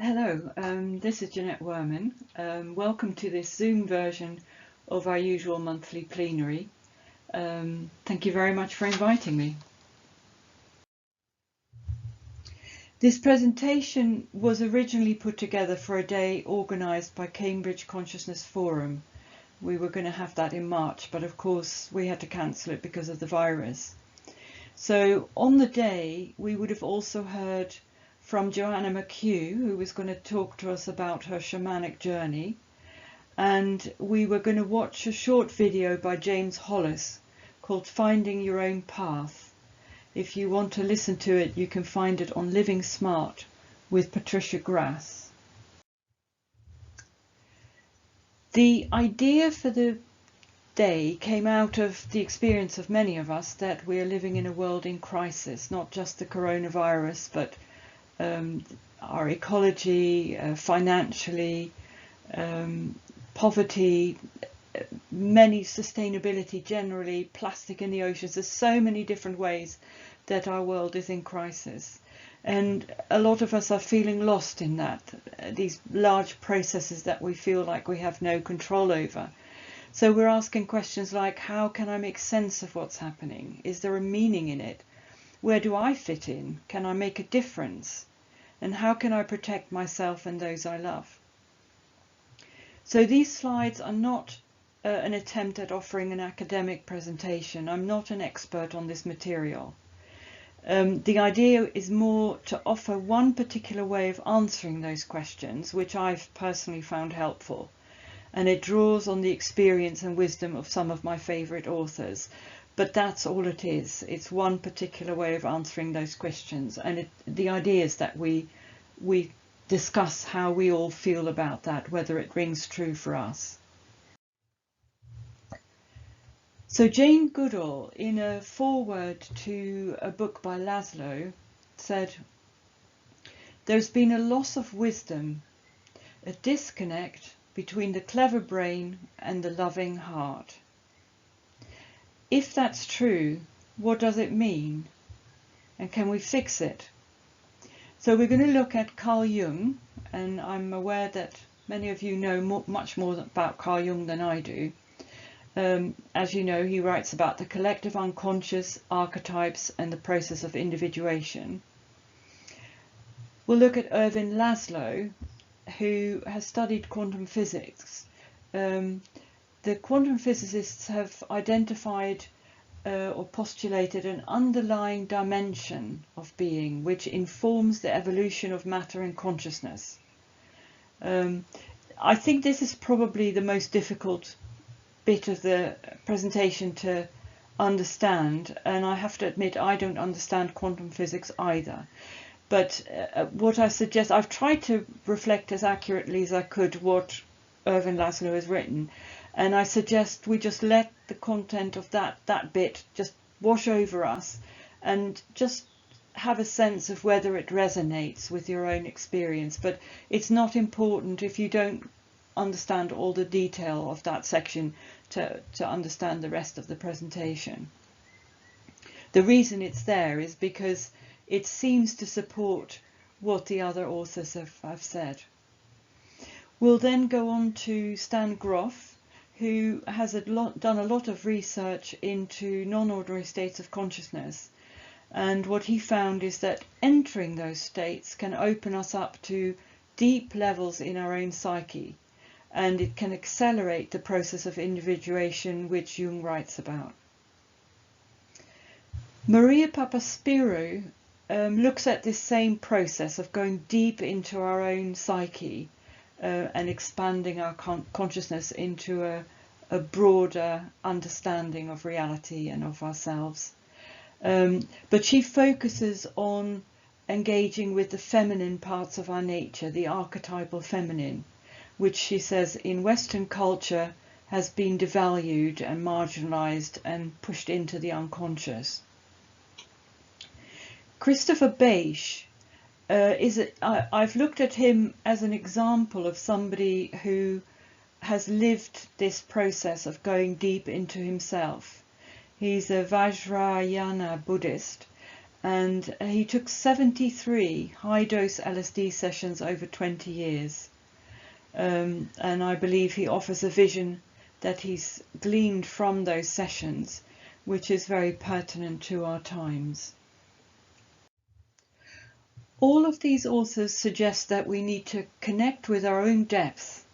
Hello, this is Jeanette Weurman. Welcome to this Zoom version of our usual monthly plenary. Thank you very much for inviting me. This presentation was originally put together for a day organised by Cambridge Consciousness Forum. We were going to have that in March, but of course we had to cancel it because of the virus. So on the day, we would have also heard from Joanna McHugh, who was going to talk to us about her shamanic journey. And we were going to watch a short video by James Hollis called Finding Your Own Path. If you want to listen to it, you can find it on Living Smart with Patricia Grass. The idea for the day came out of the experience of many of us that we are living in a world in crisis, not just the coronavirus, but our ecology, financially, poverty, many sustainability generally, plastic in the oceans. There's so many different ways that our world is in crisis. And a lot of us are feeling lost in that, these large processes that we feel like we have no control over. So we're asking questions like, how can I make sense of what's happening? Is there a meaning in it? Where do I fit in? Can I make a difference? And how can I protect myself and those I love? So these slides are not an attempt at offering an academic presentation. I'm not an expert on this material. The idea is more to offer one particular way of answering those questions, which I've personally found helpful. And it draws on the experience and wisdom of some of my favourite authors. But that's all it is. It's one particular way of answering those questions. And the idea is that we discuss how we all feel about that, whether it rings true for us. So Jane Goodall, in a foreword to a book by Laszlo, said, "There's been a loss of wisdom, a disconnect between the clever brain and the loving heart. If that's true, what does it mean? And can we fix it?" So we're going to look at Carl Jung, and I'm aware that many of you know much more about Carl Jung than I do. As you know, he writes about the collective unconscious, archetypes, and the process of individuation. We'll look at Ervin Laszlo, who has studied quantum physics. The quantum physicists have identified or postulated an underlying dimension of being which informs the evolution of matter and consciousness. I think this is probably the most difficult bit of the presentation to understand, and I have to admit I don't understand quantum physics either. But what I suggest, I've tried to reflect as accurately as I could what Ervin Laszlo has written, and I suggest we just let the content of that bit just wash over us and just have a sense of whether it resonates with your own experience. But it's not important if you don't understand all the detail of that section to understand the rest of the presentation. The reason it's there is because it seems to support what the other authors have said. We'll then go on to Stan Grof, who has done a lot of research into non-ordinary states of consciousness. And what he found is that entering those states can open us up to deep levels in our own psyche, and it can accelerate the process of individuation which Jung writes about. Maria Papaspyrou looks at this same process of going deep into our own psyche and expanding our consciousness into a broader understanding of reality and of ourselves. But she focuses on engaging with the feminine parts of our nature, the archetypal feminine, which she says in Western culture has been devalued and marginalized and pushed into the unconscious. Christopher Bache I've looked at him as an example of somebody who has lived this process of going deep into himself. He's a Vajrayana Buddhist, and he took 73 high-dose LSD sessions over 20 years. And I believe he offers a vision that he's gleaned from those sessions, which is very pertinent to our times. All of these authors suggest that we need to connect with our own depth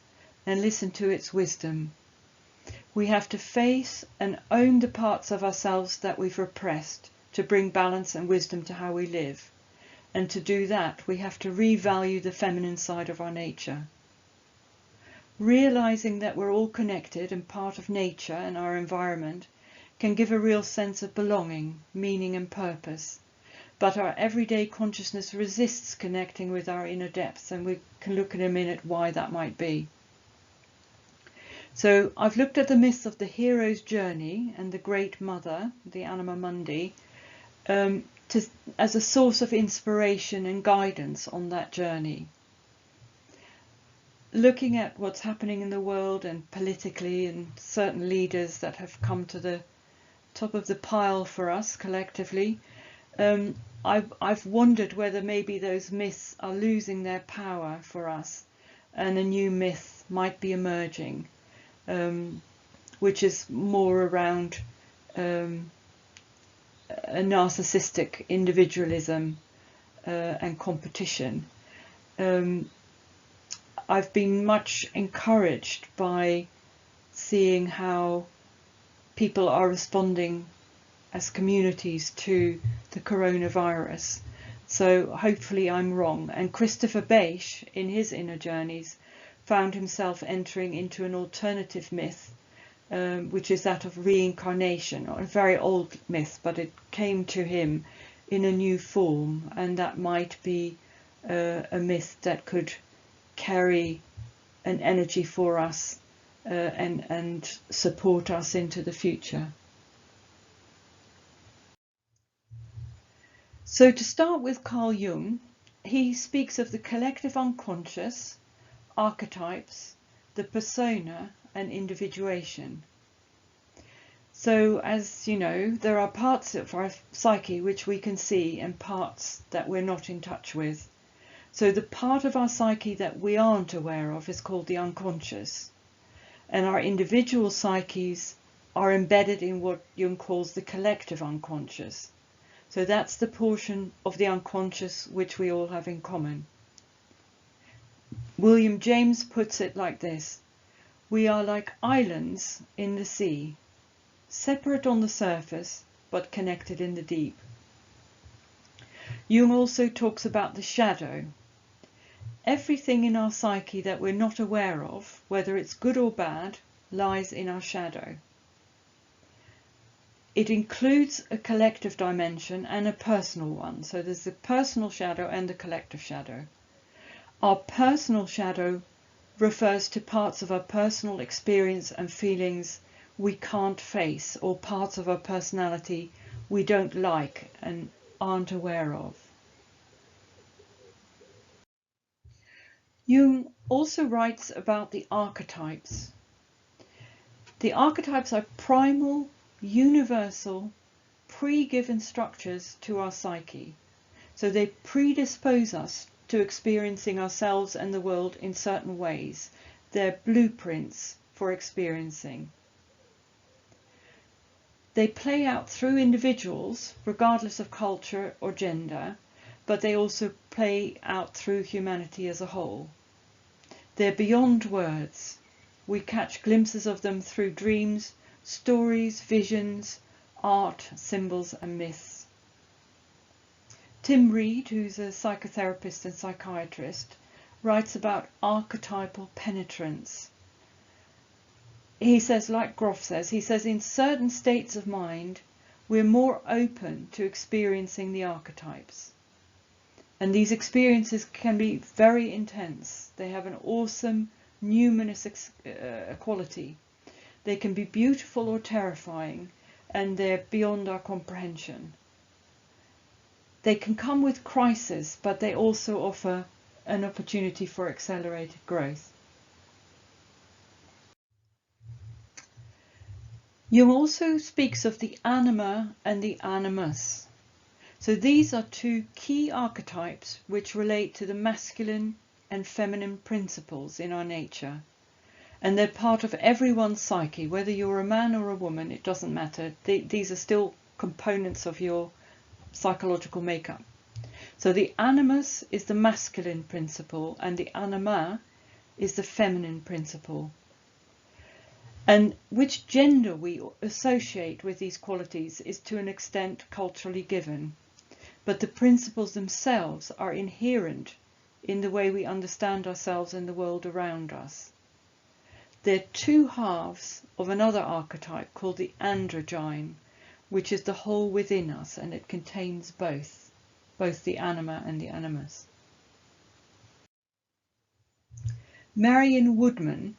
and listen to its wisdom. We have to face and own the parts of ourselves that we've repressed to bring balance and wisdom to how we live. And to do that, we have to revalue the feminine side of our nature. Realizing that we're all connected and part of nature and our environment can give a real sense of belonging, meaning and purpose. But our everyday consciousness resists connecting with our inner depths, and we can look in a minute why that might be. So I've looked at the myths of the hero's journey and the Great Mother, the Anima Mundi, as a source of inspiration and guidance on that journey. Looking at what's happening in the world and politically, and certain leaders that have come to the top of the pile for us collectively, I've wondered whether maybe those myths are losing their power for us and a new myth might be emerging, which is more around a narcissistic individualism and competition. I've been much encouraged by seeing how people are responding as communities to the coronavirus. So hopefully I'm wrong. And Christopher Bache, in his inner journeys, found himself entering into an alternative myth, which is that of reincarnation, a very old myth, but it came to him in a new form, and that might be a myth that could carry an energy for us and support us into the future. So to start with Carl Jung, he speaks of the collective unconscious, archetypes, the persona, and individuation. So as you know, there are parts of our psyche which we can see and parts that we're not in touch with. So the part of our psyche that we aren't aware of is called the unconscious. And our individual psyches are embedded in what Jung calls the collective unconscious. So that's the portion of the unconscious which we all have in common. William James puts it like this: we are like islands in the sea, separate on the surface, but connected in the deep. Jung also talks about the shadow. Everything in our psyche that we're not aware of, whether it's good or bad, lies in our shadow. It includes a collective dimension and a personal one. So there's the personal shadow and the collective shadow. Our personal shadow refers to parts of our personal experience and feelings we can't face, or parts of our personality we don't like and aren't aware of. Jung also writes about the archetypes. The archetypes are primal, universal, pre-given structures to our psyche. So they predispose us to experiencing ourselves and the world in certain ways. They're blueprints for experiencing. They play out through individuals, regardless of culture or gender, but they also play out through humanity as a whole. They're beyond words. We catch glimpses of them through dreams, stories, visions, art, symbols and myths. Tim Reed, who's a psychotherapist and psychiatrist, writes about archetypal penetrance. He says, like Grof says, he says in certain states of mind we're more open to experiencing the archetypes. And these experiences can be very intense. They have an awesome, numinous quality. They can be beautiful or terrifying, and they're beyond our comprehension. They can come with crisis, but they also offer an opportunity for accelerated growth. Jung also speaks of the anima and the animus. So these are two key archetypes which relate to the masculine and feminine principles in our nature. And they're part of everyone's psyche, whether you're a man or a woman, it doesn't matter. These are still components of your psychological makeup. So the animus is the masculine principle and the anima is the feminine principle. And which gender we associate with these qualities is to an extent culturally given. But the principles themselves are inherent in the way we understand ourselves and the world around us. They're two halves of another archetype called the androgyne, which is the whole within us, and it contains both the anima and the animus. Marion Woodman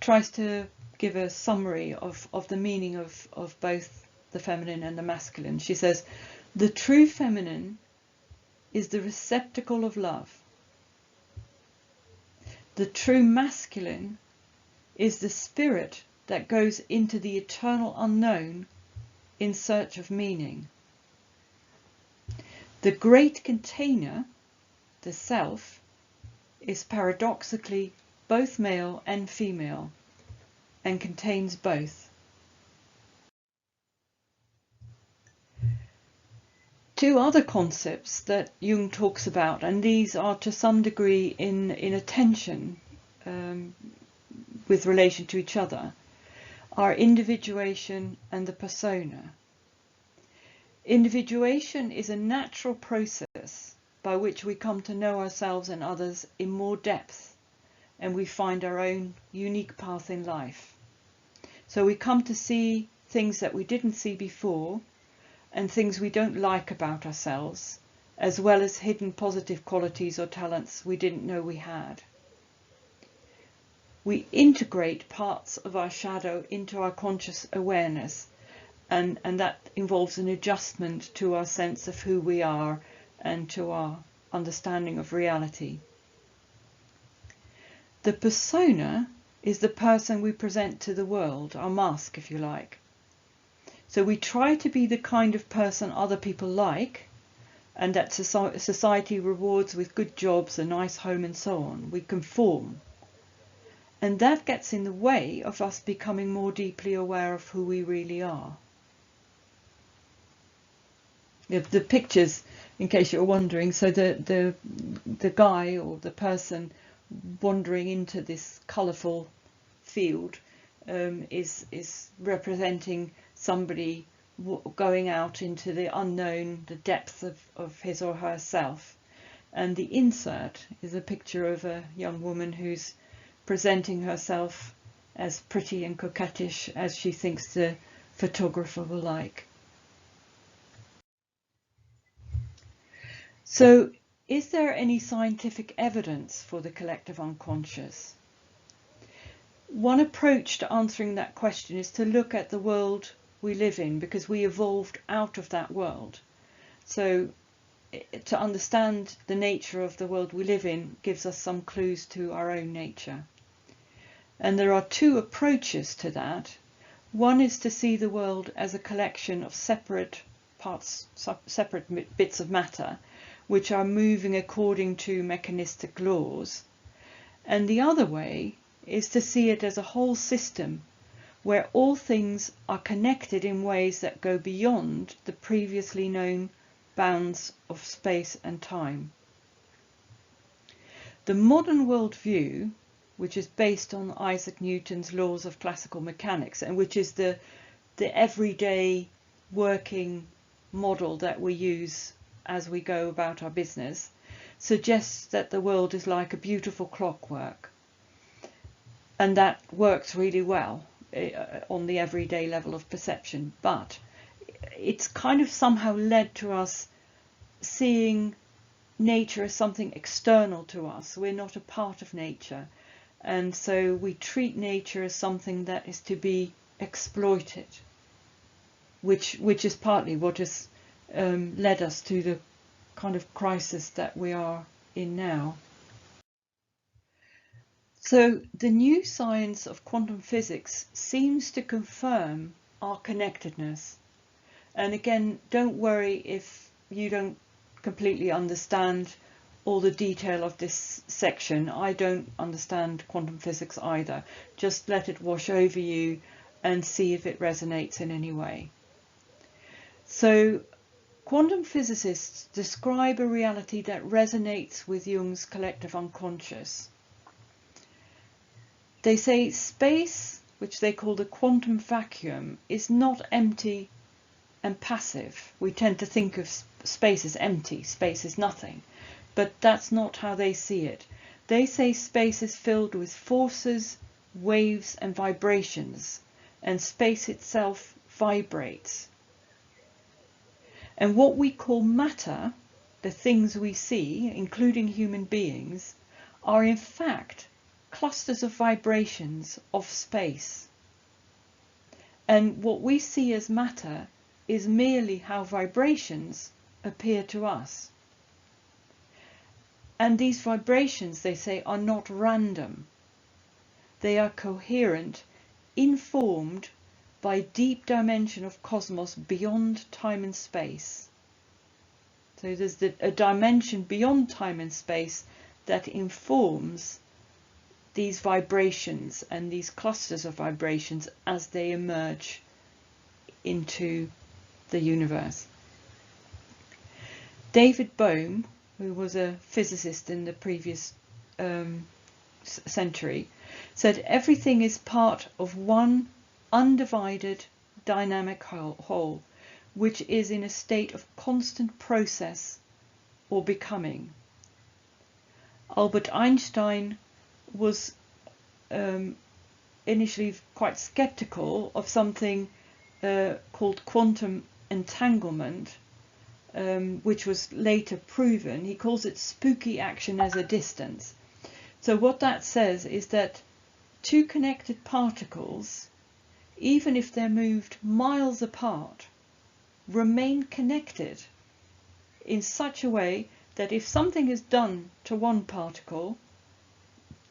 tries to give a summary of the meaning of both the feminine and the masculine. She says, the true feminine is the receptacle of love. The true masculine is the spirit that goes into the eternal unknown in search of meaning. The great container, the self, is paradoxically both male and female and contains both. Two other concepts that Jung talks about, and these are to some degree in a tension with relation to each other, are individuation and the persona. Individuation is a natural process by which we come to know ourselves and others in more depth, and we find our own unique path in life. So we come to see things that we didn't see before, and things we don't like about ourselves, as well as hidden positive qualities or talents we didn't know we had. We integrate parts of our shadow into our conscious awareness, and that involves an adjustment to our sense of who we are and to our understanding of reality. The persona is the person we present to the world, our mask, if you like. So we try to be the kind of person other people like, and that society rewards with good jobs, a nice home and so on. We conform. And that gets in the way of us becoming more deeply aware of who we really are. The pictures, in case you're wondering, so the guy or the person wandering into this colourful field is representing somebody going out into the unknown, the depth of his or her self. And the insert is a picture of a young woman who's presenting herself as pretty and coquettish as she thinks the photographer will like. So, is there any scientific evidence for the collective unconscious? One approach to answering that question is to look at the world we live in, because we evolved out of that world. So to understand the nature of the world we live in gives us some clues to our own nature. And there are two approaches to that. One is to see the world as a collection of separate parts, separate bits of matter, which are moving according to mechanistic laws. And the other way is to see it as a whole system where all things are connected in ways that go beyond the previously known bounds of space and time. The modern worldview, which is based on Isaac Newton's laws of classical mechanics, and which is the everyday working model that we use as we go about our business, suggests that the world is like a beautiful clockwork. And that works really well on the everyday level of perception, but it's kind of somehow led to us seeing nature as something external to us. We're not a part of nature, and so we treat nature as something that is to be exploited, which is partly what has led us to the kind of crisis that we are in now. So the new science of quantum physics seems to confirm our connectedness. And again, don't worry if you don't completely understand all the detail of this section. I don't understand quantum physics either. Just let it wash over you and see if it resonates in any way. So quantum physicists describe a reality that resonates with Jung's collective unconscious. They say space, which they call the quantum vacuum, is not empty and passive. We tend to think of space as empty, space is nothing, but that's not how they see it. They say space is filled with forces, waves and vibrations, and space itself vibrates. And what we call matter, the things we see, including human beings, are in fact clusters of vibrations of space. And what we see as matter is merely how vibrations appear to us. And these vibrations, they say, are not random. They are coherent, informed by deep dimension of cosmos beyond time and space. So there's a dimension beyond time and space that informs these vibrations and these clusters of vibrations as they emerge into the universe. David Bohm, who was a physicist in the previous century, said everything is part of one undivided dynamic whole, which is in a state of constant process or becoming. Albert Einstein was initially quite skeptical of something called quantum entanglement, which was later proven. He calls it spooky action as a distance. So what that says is that two connected particles, even if they're moved miles apart, remain connected in such a way that if something is done to one particle,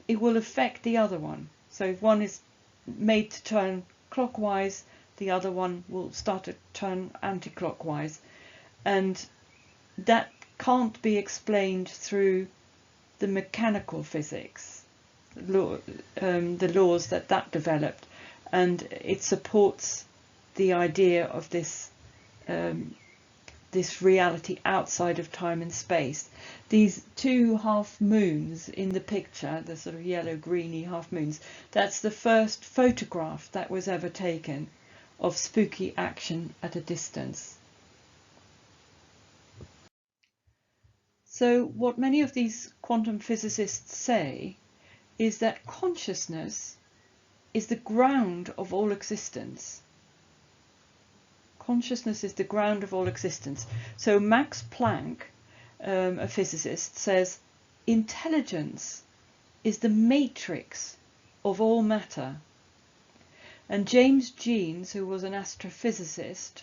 it will affect the other one. So if one is made to turn clockwise, the other one will start to turn anti-clockwise. And that can't be explained through the mechanical physics, the laws that developed. And it supports the idea of this this reality outside of time and space. These two half moons in the picture, the sort of yellow-greeny half moons, that's the first photograph that was ever taken of spooky action at a distance. So what many of these quantum physicists say is that consciousness is the ground of all existence. Consciousness is the ground of all existence. So Max Planck, a physicist, says intelligence is the matrix of all matter. And James Jeans, who was an astrophysicist,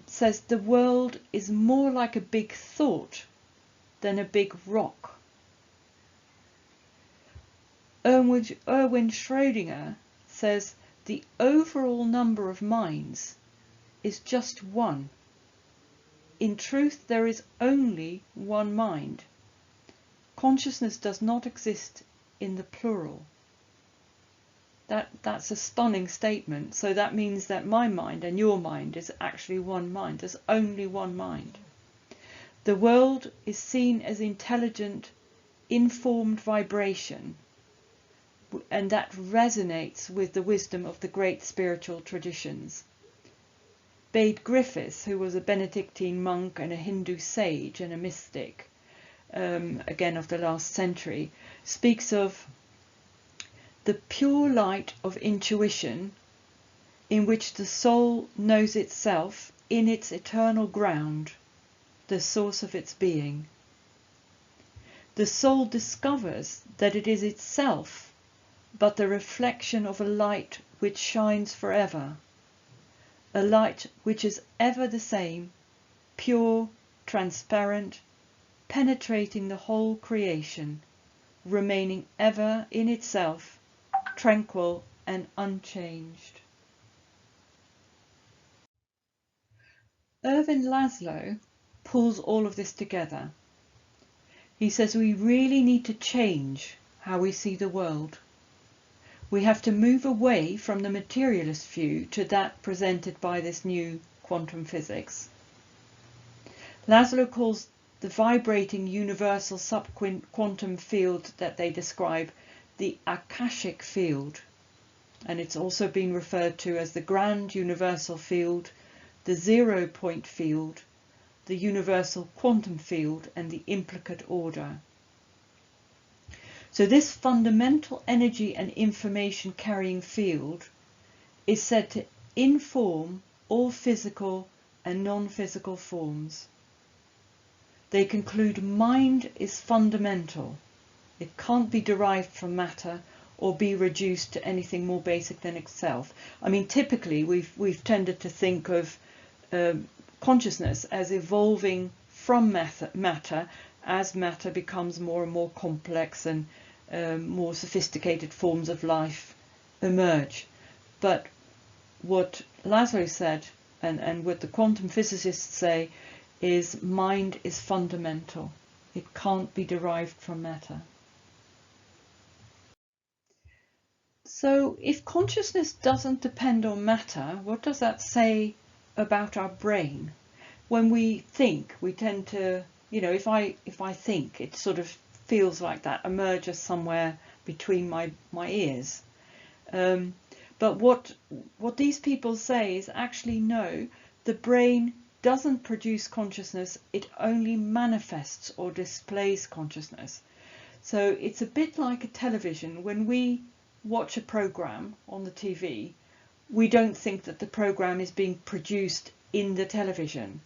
says the world is more like a big thought than a big rock. Erwin Schrödinger says the overall number of minds is just one. In truth, there is only one mind. Consciousness does not exist in the plural. That's a stunning statement. So that means that my mind and your mind is actually one mind. There's only one mind. The world is seen as intelligent, informed vibration, and that resonates with the wisdom of the great spiritual traditions. Bede Griffiths, who was a Benedictine monk and a Hindu sage and a mystic, again of the last century, speaks of the pure light of intuition in which the soul knows itself in its eternal ground, the source of its being. The soul discovers that it is itself but the reflection of a light which shines forever, a light which is ever the same, pure, transparent, penetrating the whole creation, remaining ever in itself, tranquil and unchanged. Ervin Laszlo pulls all of this together. He says we really need to change how we see the world. We have to move away from the materialist view to that presented by this new quantum physics. Laszlo calls the vibrating universal subquantum field that they describe the Akashic field, and it's also been referred to as the grand universal field, the 0 point field, the universal quantum field, and the implicate order. So this fundamental energy and information carrying field is said to inform all physical and non-physical forms. They conclude mind is fundamental. It can't be derived from matter or be reduced to anything more basic than itself. I mean, typically we've tended to think of consciousness as evolving from matter as matter becomes more and more complex and more sophisticated forms of life emerge. But what Laszlo said and what the quantum physicists say is mind is fundamental. It can't be derived from matter. So if consciousness doesn't depend on matter, what does that say about our brain? When we think, we tend to, if I think, it sort of feels like that emerges somewhere between my ears. But what these people say is actually no, the brain doesn't produce consciousness, it only manifests or displays consciousness. So it's a bit like a television. When we watch a program on the TV, we don't think that the program is being produced in the television.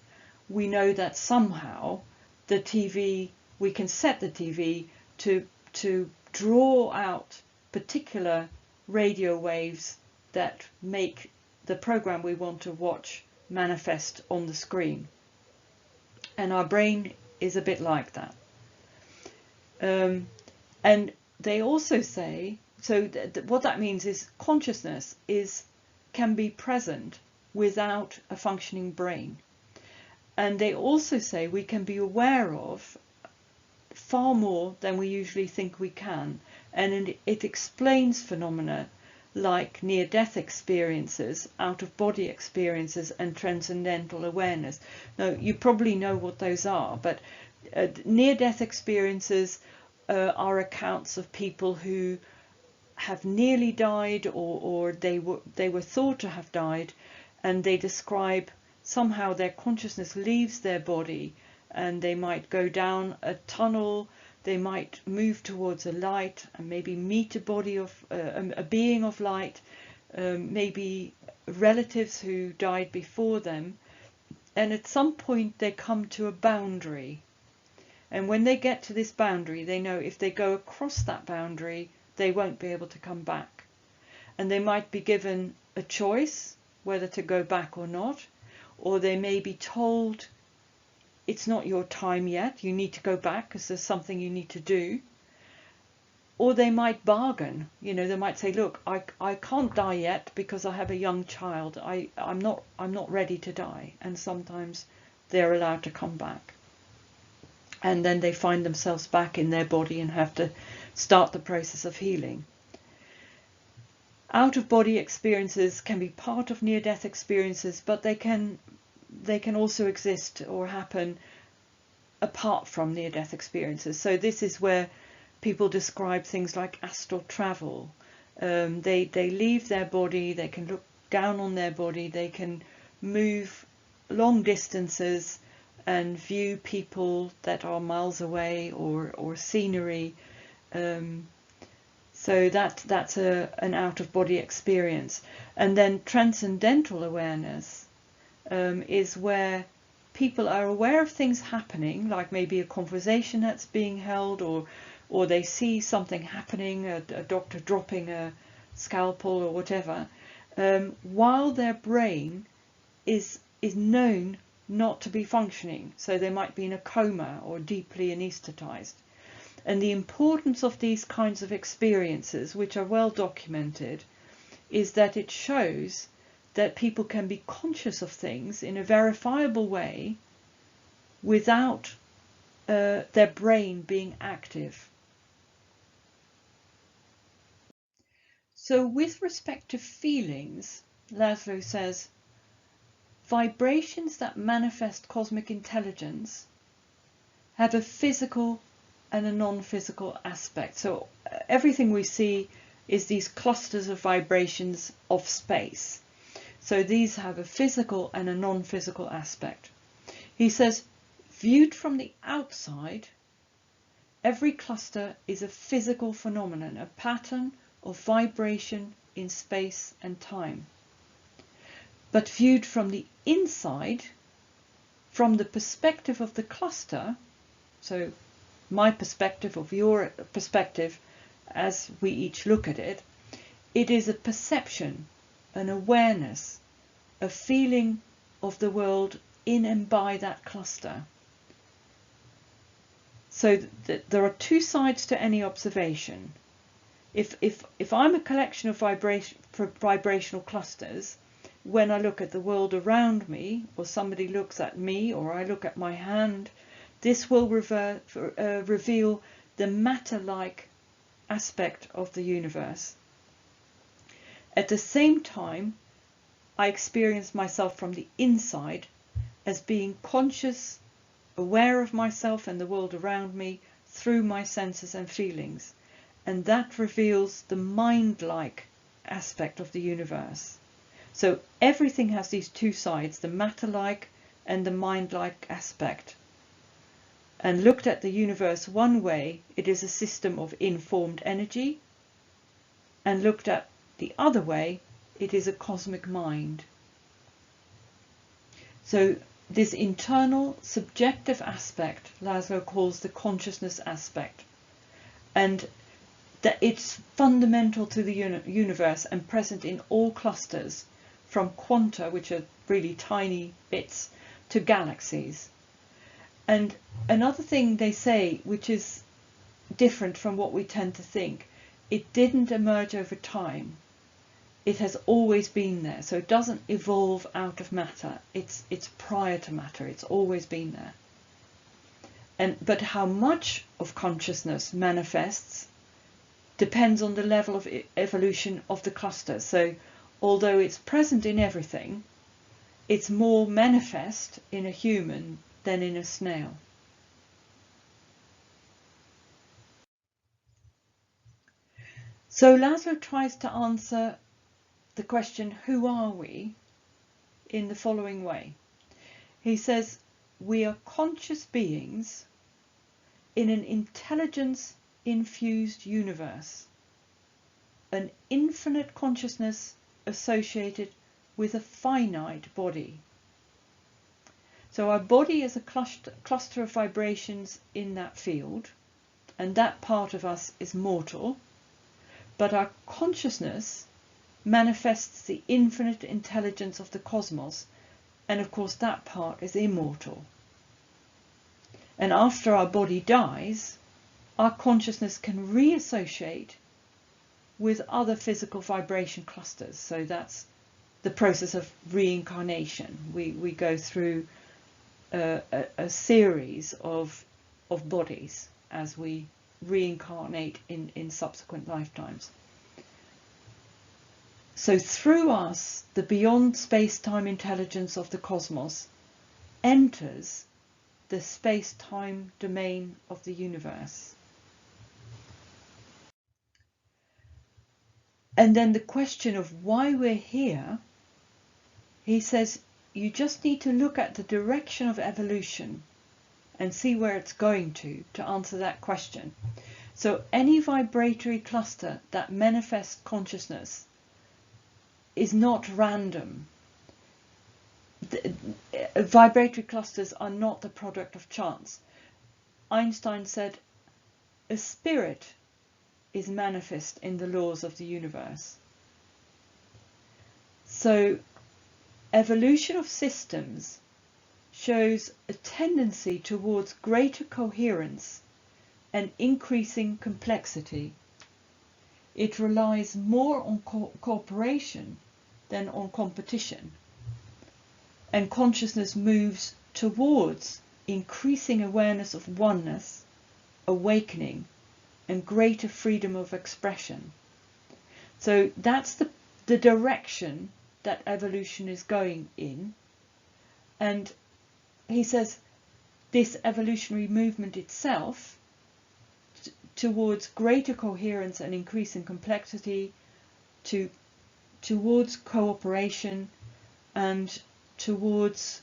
We know that somehow the TV, we can set the TV to draw out particular radio waves that make the program we want to watch manifest on the screen. And our brain is a bit like that. And they also say, so what that means is consciousness can be present without a functioning brain. And they also say we can be aware of far more than we usually think we can. And it explains phenomena like near-death experiences, out-of-body experiences, and transcendental awareness. Now, you probably know what those are, but near-death experiences are accounts of people who have nearly died, or they were thought to have died, and they describe somehow their consciousness leaves their body, and they might go down a tunnel. They might move towards a light and maybe meet a being of light, maybe relatives who died before them. And at some point they come to a boundary. And when they get to this boundary, they know if they go across that boundary, they won't be able to come back. And they might be given a choice whether to go back or not, or they may be told, it's not your time yet, you need to go back because there's something you need to do. Or they might bargain, they might say, look, I can't die yet because I have a young child. I'm not ready to die. And sometimes they're allowed to come back. And then they find themselves back in their body and have to start the process of healing. Out-of-body experiences can be part of near-death experiences, but they can also exist or happen apart from near-death experiences. So this is where people describe things like astral travel. They leave their body, they can look down on their body, they can move long distances and view people that are miles away or scenery. So that's an out-of-body experience. And then transcendental awareness is where people are aware of things happening, like maybe a conversation that's being held, or they see something happening, a doctor dropping a scalpel or whatever, while their brain is known not to be functioning. So they might be in a coma or deeply anesthetized. And the importance of these kinds of experiences, which are well documented, is that it shows that people can be conscious of things in a verifiable way without their brain being active. So with respect to feelings, Laszlo says, vibrations that manifest cosmic intelligence have a physical and a non-physical aspect. So everything we see is these clusters of vibrations of space. So these have a physical and a non-physical aspect. He says, viewed from the outside, every cluster is a physical phenomenon, a pattern of vibration in space and time. But viewed from the inside, from the perspective of the cluster, so my perspective of your perspective as we each look at it, it is a perception, an awareness, a feeling of the world in and by that cluster. So there are two sides to any observation. If I'm a collection of vibrational clusters, when I look at the world around me, or somebody looks at me, or I look at my hand, this will reveal the matter-like aspect of the universe. At the same time, I experience myself from the inside as being conscious, aware of myself and the world around me through my senses and feelings. And that reveals the mind-like aspect of the universe. So everything has these two sides, the matter-like and the mind-like aspect. And looked at the universe one way, it is a system of informed energy. And looked at the other way, it is a cosmic mind. So this internal subjective aspect, Laszlo calls the consciousness aspect. And that it's fundamental to the universe and present in all clusters, from quanta, which are really tiny bits, to galaxies. And another thing they say, which is different from what we tend to think, it didn't emerge over time. It has always been there. So it doesn't evolve out of matter. It's prior to matter. It's always been there. But how much of consciousness manifests depends on the level of evolution of the cluster. So although it's present in everything, it's more manifest in a human than in a snail. So Laszlo tries to answer the question, who are we, in the following way. He says, we are conscious beings in an intelligence-infused universe, an infinite consciousness associated with a finite body. So our body is a cluster of vibrations in that field, and that part of us is mortal, but our consciousness manifests the infinite intelligence of the cosmos, and of course that part is immortal. And after our body dies, our consciousness can reassociate with other physical vibration clusters. So that's the process of reincarnation. We go through a series of bodies as we reincarnate in subsequent lifetimes. So through us, the beyond space-time intelligence of the cosmos enters the space-time domain of the universe. And then the question of why we're here, he says, you just need to look at the direction of evolution and see where it's going to answer that question. So any vibratory cluster that manifests consciousness is not random. Vibratory clusters are not the product of chance. Einstein said, a spirit is manifest in the laws of the universe. So evolution of systems shows a tendency towards greater coherence and increasing complexity. It relies more on cooperation than on competition. And consciousness moves towards increasing awareness of oneness, awakening, and greater freedom of expression. So that's the direction that evolution is going in. And he says this evolutionary movement itself towards greater coherence and increasing complexity, towards cooperation and towards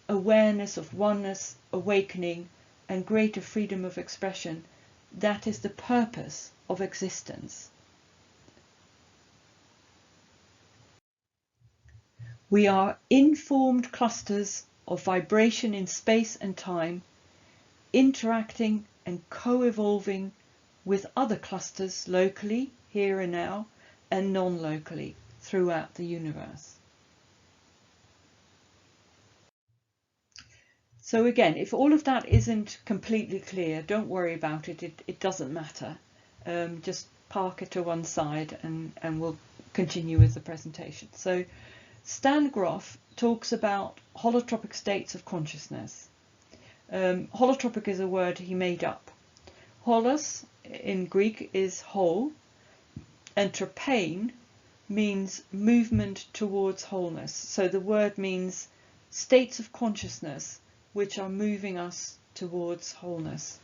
awareness of oneness, awakening, and greater freedom of expression, that is the purpose of existence. We are informed clusters of vibration in space and time, interacting and co-evolving with other clusters locally, here and now, and non-locally throughout the universe. So again, if all of that isn't completely clear, don't worry about it. It doesn't matter. Just park it to one side and we'll continue with the presentation. So Stan Grof talks about holotropic states of consciousness. Holotropic is a word he made up. Holos in Greek is whole, and tropein means movement towards wholeness. So the word means states of consciousness which are moving us towards wholeness.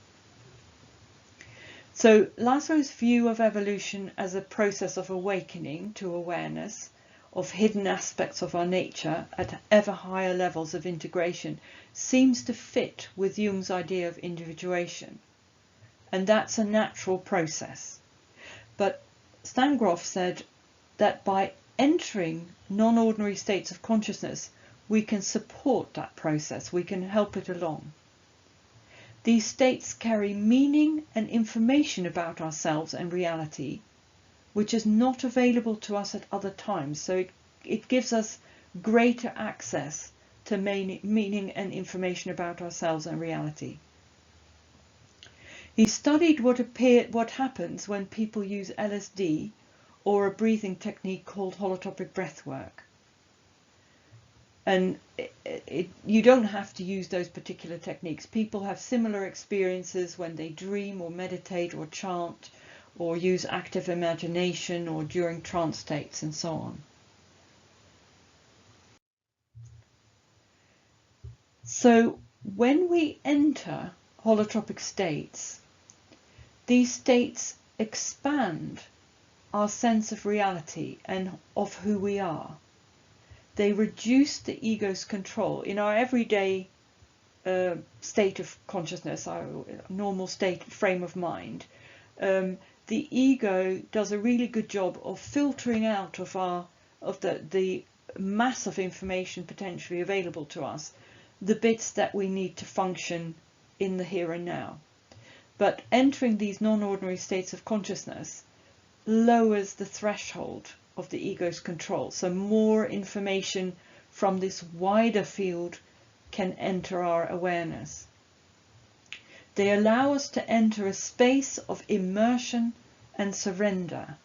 So Laszlo's view of evolution as a process of awakening to awareness of hidden aspects of our nature at ever higher levels of integration seems to fit with Jung's idea of individuation. And that's a natural process. But Stan Grof said that by entering non-ordinary states of consciousness, we can support that process, we can help it along. These states carry meaning and information about ourselves and reality, which is not available to us at other times. So it gives us greater access to meaning and information about ourselves and reality. He studied what happens when people use LSD or a breathing technique called holotropic breathwork. And you don't have to use those particular techniques. People have similar experiences when they dream or meditate or chant or use active imagination or during trance states and so on. So when we enter holotropic states, these states expand our sense of reality and of who we are. They reduce the ego's control. In our everyday state of consciousness, our normal state frame of mind, the ego does a really good job of filtering out of the mass of information potentially available to us, the bits that we need to function in the here and now. But entering these non-ordinary states of consciousness lowers the threshold of the ego's control. So more information from this wider field can enter our awareness. They allow us to enter a space of immersion and surrender,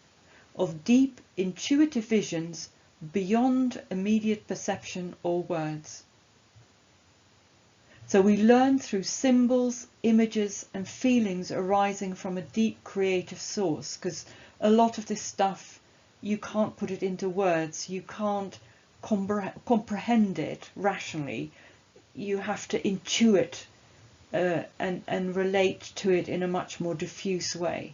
of deep intuitive visions beyond immediate perception or words. So we learn through symbols, images and feelings arising from a deep creative source, because a lot of this stuff, you can't put it into words, you can't comprehend it rationally, you have to intuit and relate to it in a much more diffuse way.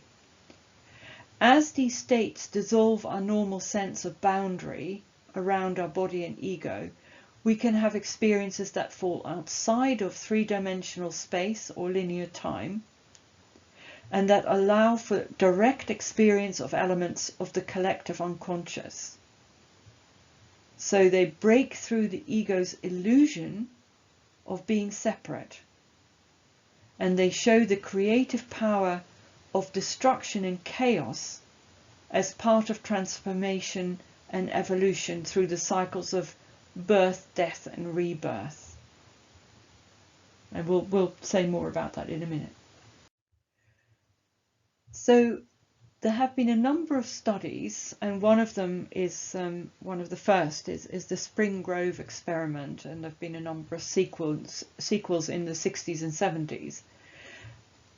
As these states dissolve our normal sense of boundary around our body and ego, we can have experiences that fall outside of three-dimensional space or linear time, and that allow for direct experience of elements of the collective unconscious. So they break through the ego's illusion of being separate, and they show the creative power of destruction and chaos as part of transformation and evolution through the cycles of birth, death and rebirth. And we'll say more about that in a minute. So there have been a number of studies, and one of them is one of the first is the Spring Grove experiment, and there have been a number of sequels in the 60s and 70s.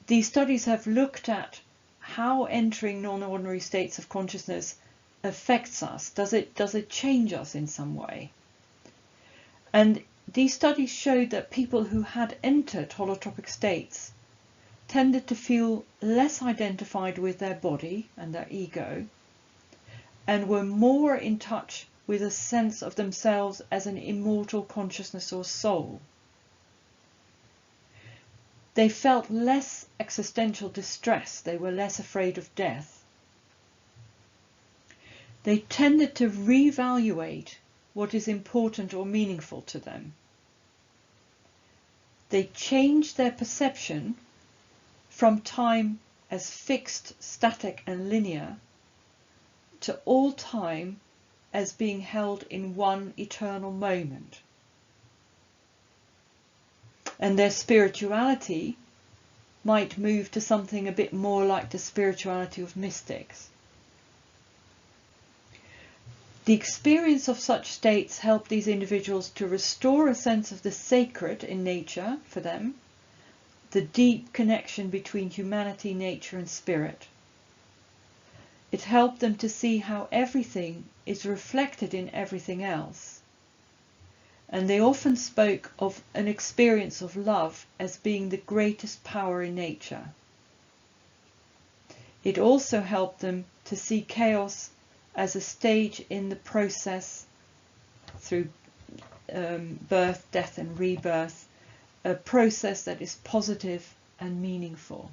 These studies have looked at how entering non-ordinary states of consciousness affects us. Does it change us in some way? And these studies showed that people who had entered holotropic states tended to feel less identified with their body and their ego, and were more in touch with a sense of themselves as an immortal consciousness or soul. They felt less existential distress. They were less afraid of death. They tended to reevaluate what is important or meaningful to them. They changed their perception from time as fixed, static and linear to all time as being held in one eternal moment. And their spirituality might move to something a bit more like the spirituality of mystics. The experience of such states helped these individuals to restore a sense of the sacred in nature for them, the deep connection between humanity, nature and spirit. It helped them to see how everything is reflected in everything else. And they often spoke of an experience of love as being the greatest power in nature. It also helped them to see chaos as a stage in the process through birth, death and rebirth, a process that is positive and meaningful.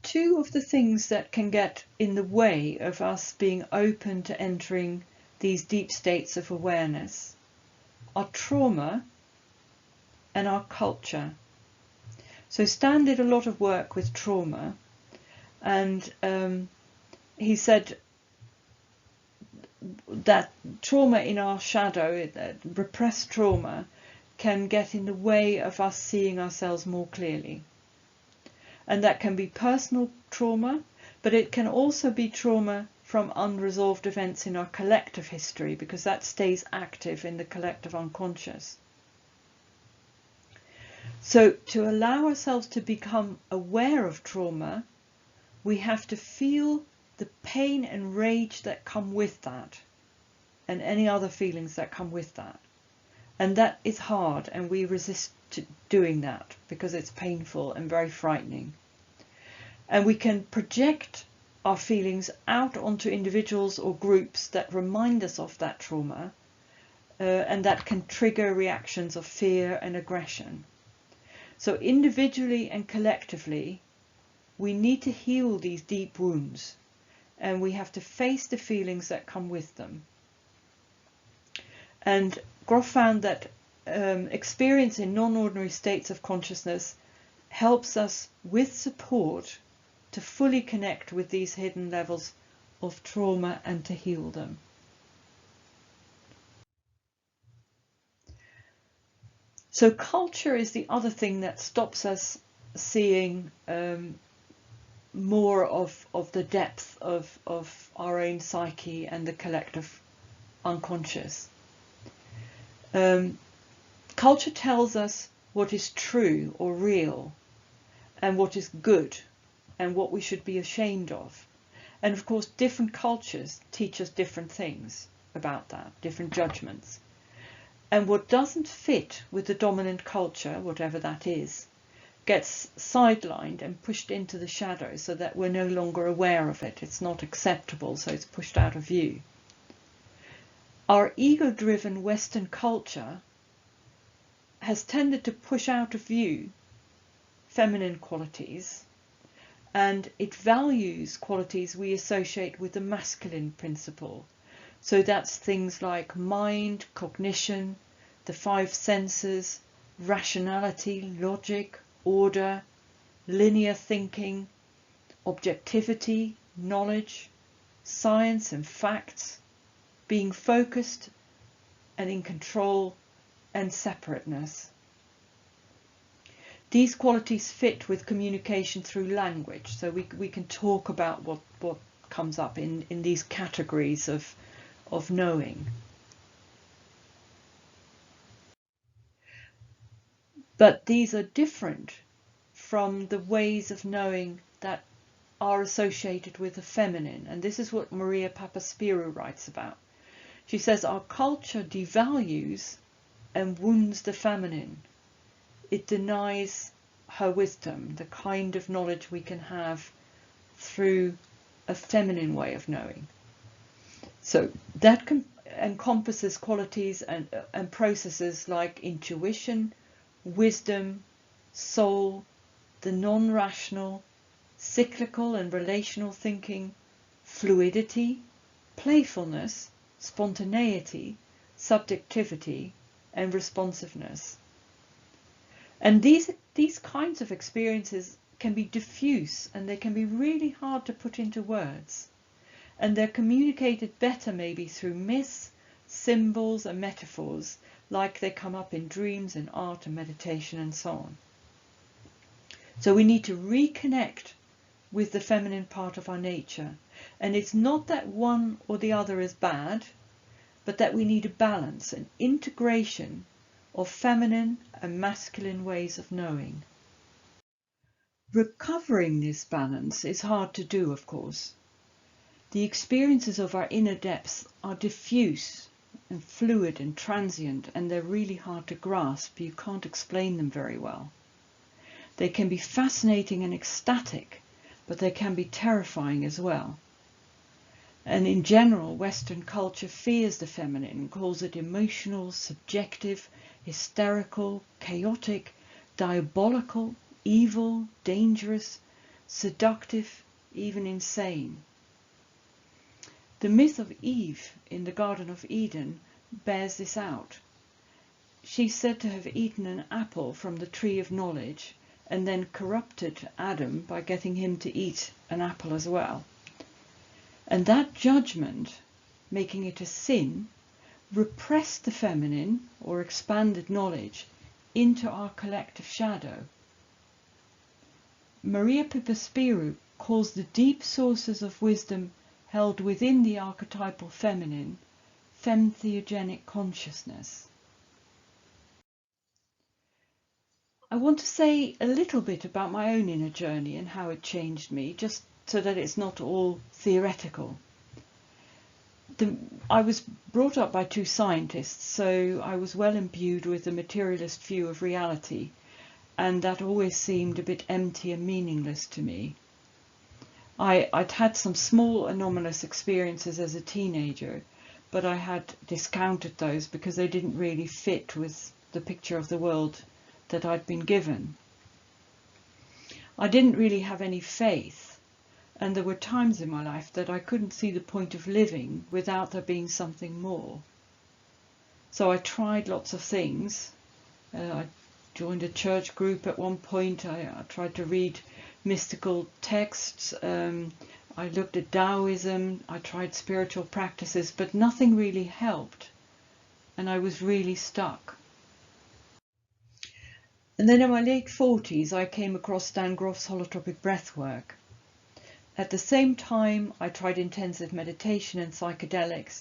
Two of the things that can get in the way of us being open to entering these deep states of awareness are trauma and our culture. So Stan did a lot of work with trauma, and he said that trauma in our shadow, repressed trauma, can get in the way of us seeing ourselves more clearly. And that can be personal trauma, but it can also be trauma from unresolved events in our collective history, because that stays active in the collective unconscious. So to allow ourselves to become aware of trauma, we have to feel the pain and rage that come with that, and any other feelings that come with that. And that is hard, and we resist to doing that because it's painful and very frightening. And we can project our feelings out onto individuals or groups that remind us of that trauma, and that can trigger reactions of fear and aggression. So individually and collectively, we need to heal these deep wounds, and we have to face the feelings that come with them. And Grof found that experience in non-ordinary states of consciousness helps us with support to fully connect with these hidden levels of trauma and to heal them. So culture is the other thing that stops us seeing more of the depth of our own psyche and the collective unconscious. Culture tells us what is true or real, and what is good, and what we should be ashamed of. And of course, different cultures teach us different things about that, different judgments. And what doesn't fit with the dominant culture, whatever that is, gets sidelined and pushed into the shadow so that we're no longer aware of it. It's not acceptable, so it's pushed out of view. Our ego-driven Western culture has tended to push out of view feminine qualities, and it values qualities we associate with the masculine principle. So that's things like mind, cognition, the five senses, rationality, logic, order, linear thinking, objectivity, knowledge, science and facts, being focused and in control, and separateness. these qualities fit with communication through language. So we can talk about what comes up in these categories of knowing. But these are different from the ways of knowing that are associated with the feminine. And this is what Maria Papaspyrou writes about. She says, our culture devalues and wounds the feminine. It denies her wisdom, the kind of knowledge we can have through a feminine way of knowing. So that encompasses qualities and processes like intuition, wisdom, soul, the non-rational, cyclical and relational thinking, fluidity, playfulness, spontaneity, subjectivity, and responsiveness. And these kinds of experiences can be diffuse, and they can be really hard to put into words. And they're communicated better maybe through myths, symbols and metaphors, like they come up in dreams and art and meditation and so on. So we need to reconnect with the feminine part of our nature. And it's not that one or the other is bad, but that we need a balance, an integration of feminine and masculine ways of knowing. Recovering this balance is hard to do, of course. The experiences of our inner depths are diffuse and fluid and transient, and they're really hard to grasp. You can't explain them very well. They can be fascinating and ecstatic, but they can be terrifying as well. And in general, Western culture fears the feminine and calls it emotional, subjective, hysterical, chaotic, diabolical, evil, dangerous, seductive, even insane. The myth of Eve in the Garden of Eden bears this out. She's said to have eaten an apple from the tree of knowledge and then corrupted Adam by getting him to eat an apple as well. And that judgment, making it a sin, repressed the feminine or expanded knowledge into our collective shadow. Maria Papaspyrou calls the deep sources of wisdom held within the archetypal feminine fem-theogenic consciousness. I want to say a little bit about my own inner journey and how it changed me, just so that it's not all theoretical. I was brought up by two scientists, so I was well imbued with the materialist view of reality, and that always seemed a bit empty and meaningless to me. I'd had some small anomalous experiences as a teenager, but I had discounted those because they didn't really fit with the picture of the world that I'd been given. I didn't really have any faith, and there were times in my life that I couldn't see the point of living without there being something more. So I tried lots of things. I joined a church group at one point. I tried to read mystical texts. I looked at Taoism. I tried spiritual practices, but nothing really helped, and I was really stuck. And then in my late 40s, I came across Stan Grof's holotropic breathwork. At the same time, I tried intensive meditation and psychedelics,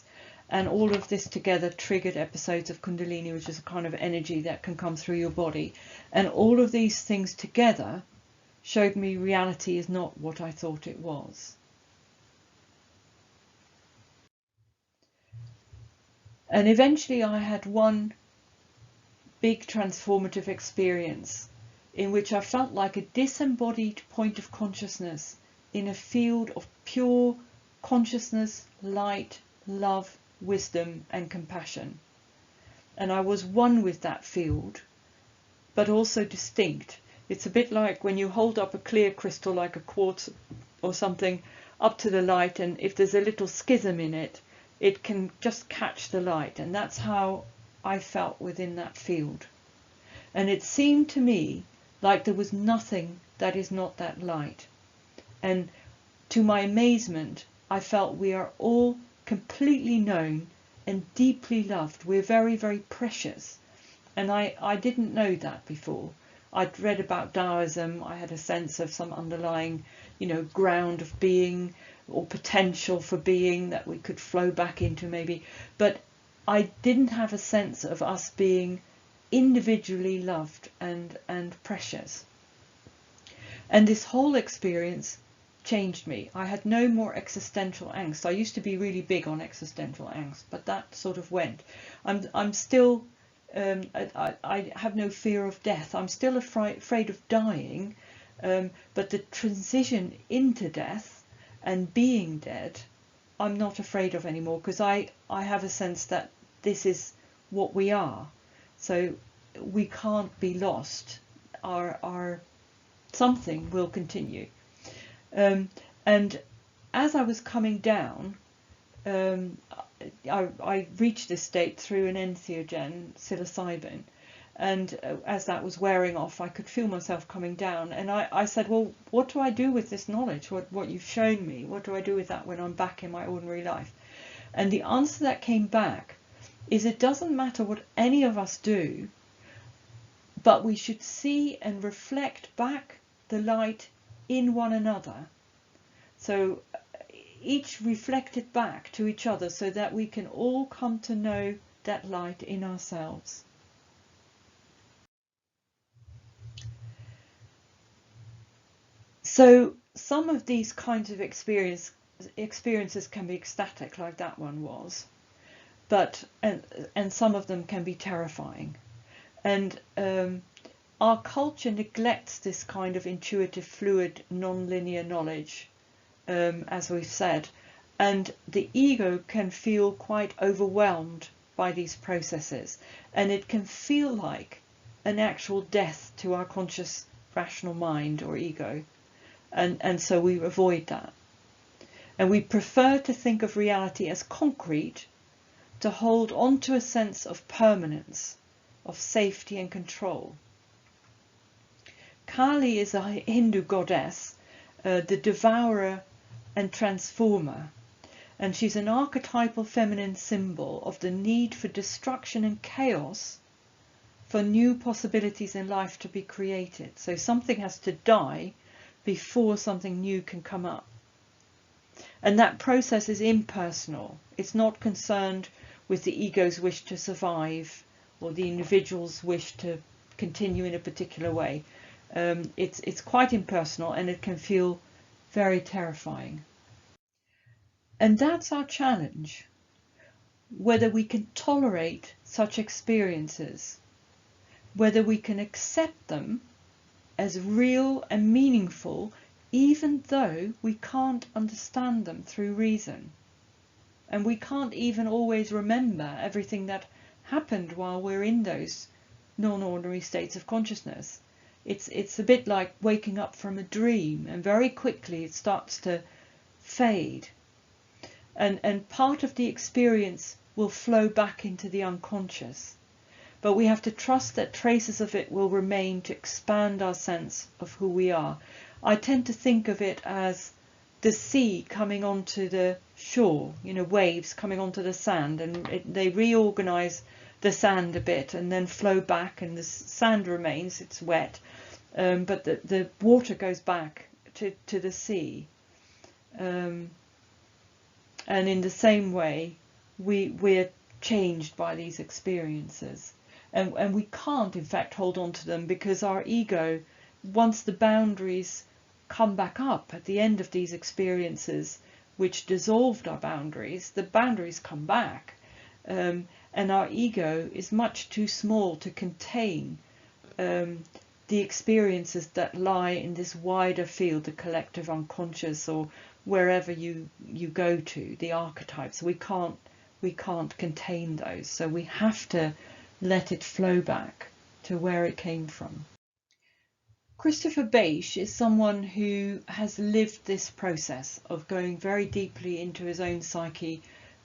and all of this together triggered episodes of Kundalini, which is a kind of energy that can come through your body. And all of these things together showed me reality is not what I thought it was. And eventually I had one big transformative experience in which I felt like a disembodied point of consciousness in a field of pure consciousness, light, love, wisdom and compassion. And I was one with that field, but also distinct. It's a bit like when you hold up a clear crystal like a quartz or something up to the light, and if there's a little schism in it, it can just catch the light. And that's how I felt within that field. And it seemed to me like there was nothing that is not that light. And to my amazement, I felt we are all completely known and deeply loved. We're very, very precious. And I didn't know that before. I'd read about Taoism. I had a sense of some underlying, ground of being or potential for being that we could flow back into maybe. But I didn't have a sense of us being individually loved and precious. And this whole experience changed me. I had no more existential angst. I used to be really big on existential angst, but that sort of went. I'm still, I have no fear of death. I'm still afraid of dying, but the transition into death and being dead, I'm not afraid of anymore, because I have a sense that this is what we are. So we can't be lost. Our something will continue. And as I was coming down, I reached this state through an entheogen, psilocybin, and as that was wearing off, I could feel myself coming down, and I said, well, what do I do with this knowledge, what you've shown me? What do I do with that when I'm back in my ordinary life? And the answer that came back is, it doesn't matter what any of us do, but we should see and reflect back the light in one another. So each reflected back to each other, so that we can all come to know that light in ourselves. So some of these kinds of experiences can be ecstatic, like that one was, but and some of them can be terrifying. And our culture neglects this kind of intuitive, fluid, non-linear knowledge, as we've said, and the ego can feel quite overwhelmed by these processes, and it can feel like an actual death to our conscious rational mind or ego, and so we avoid that. And we prefer to think of reality as concrete, to hold on to a sense of permanence, of safety and control. Kali is a Hindu goddess, the devourer and transformer, and she's an archetypal feminine symbol of the need for destruction and chaos for new possibilities in life to be created. So something has to die before something new can come up. And that process is impersonal. It's not concerned with the ego's wish to survive or the individual's wish to continue in a particular way. It's quite impersonal, and it can feel very terrifying. And that's our challenge, whether we can tolerate such experiences, whether we can accept them as real and meaningful, even though we can't understand them through reason. And we can't even always remember everything that happened while we're in those non-ordinary states of consciousness. It's a bit like waking up from a dream, and very quickly it starts to fade. And part of the experience will flow back into the unconscious. But we have to trust that traces of it will remain to expand our sense of who we are. I tend to think of it as the sea coming onto the shore, waves coming onto the sand, and they reorganize the sand a bit and then flow back, and the sand remains, it's wet, but the water goes back to the sea. And in the same way, we're changed by these experiences. And we can't, in fact, hold on to them, because our ego, once the boundaries come back up at the end of these experiences, which dissolved our boundaries, the boundaries come back. And our ego is much too small to contain the experiences that lie in this wider field, the collective unconscious, or wherever you go to, the archetypes. We can't contain those, so we have to let it flow back to where it came from. Christopher Bache is someone who has lived this process of going very deeply into his own psyche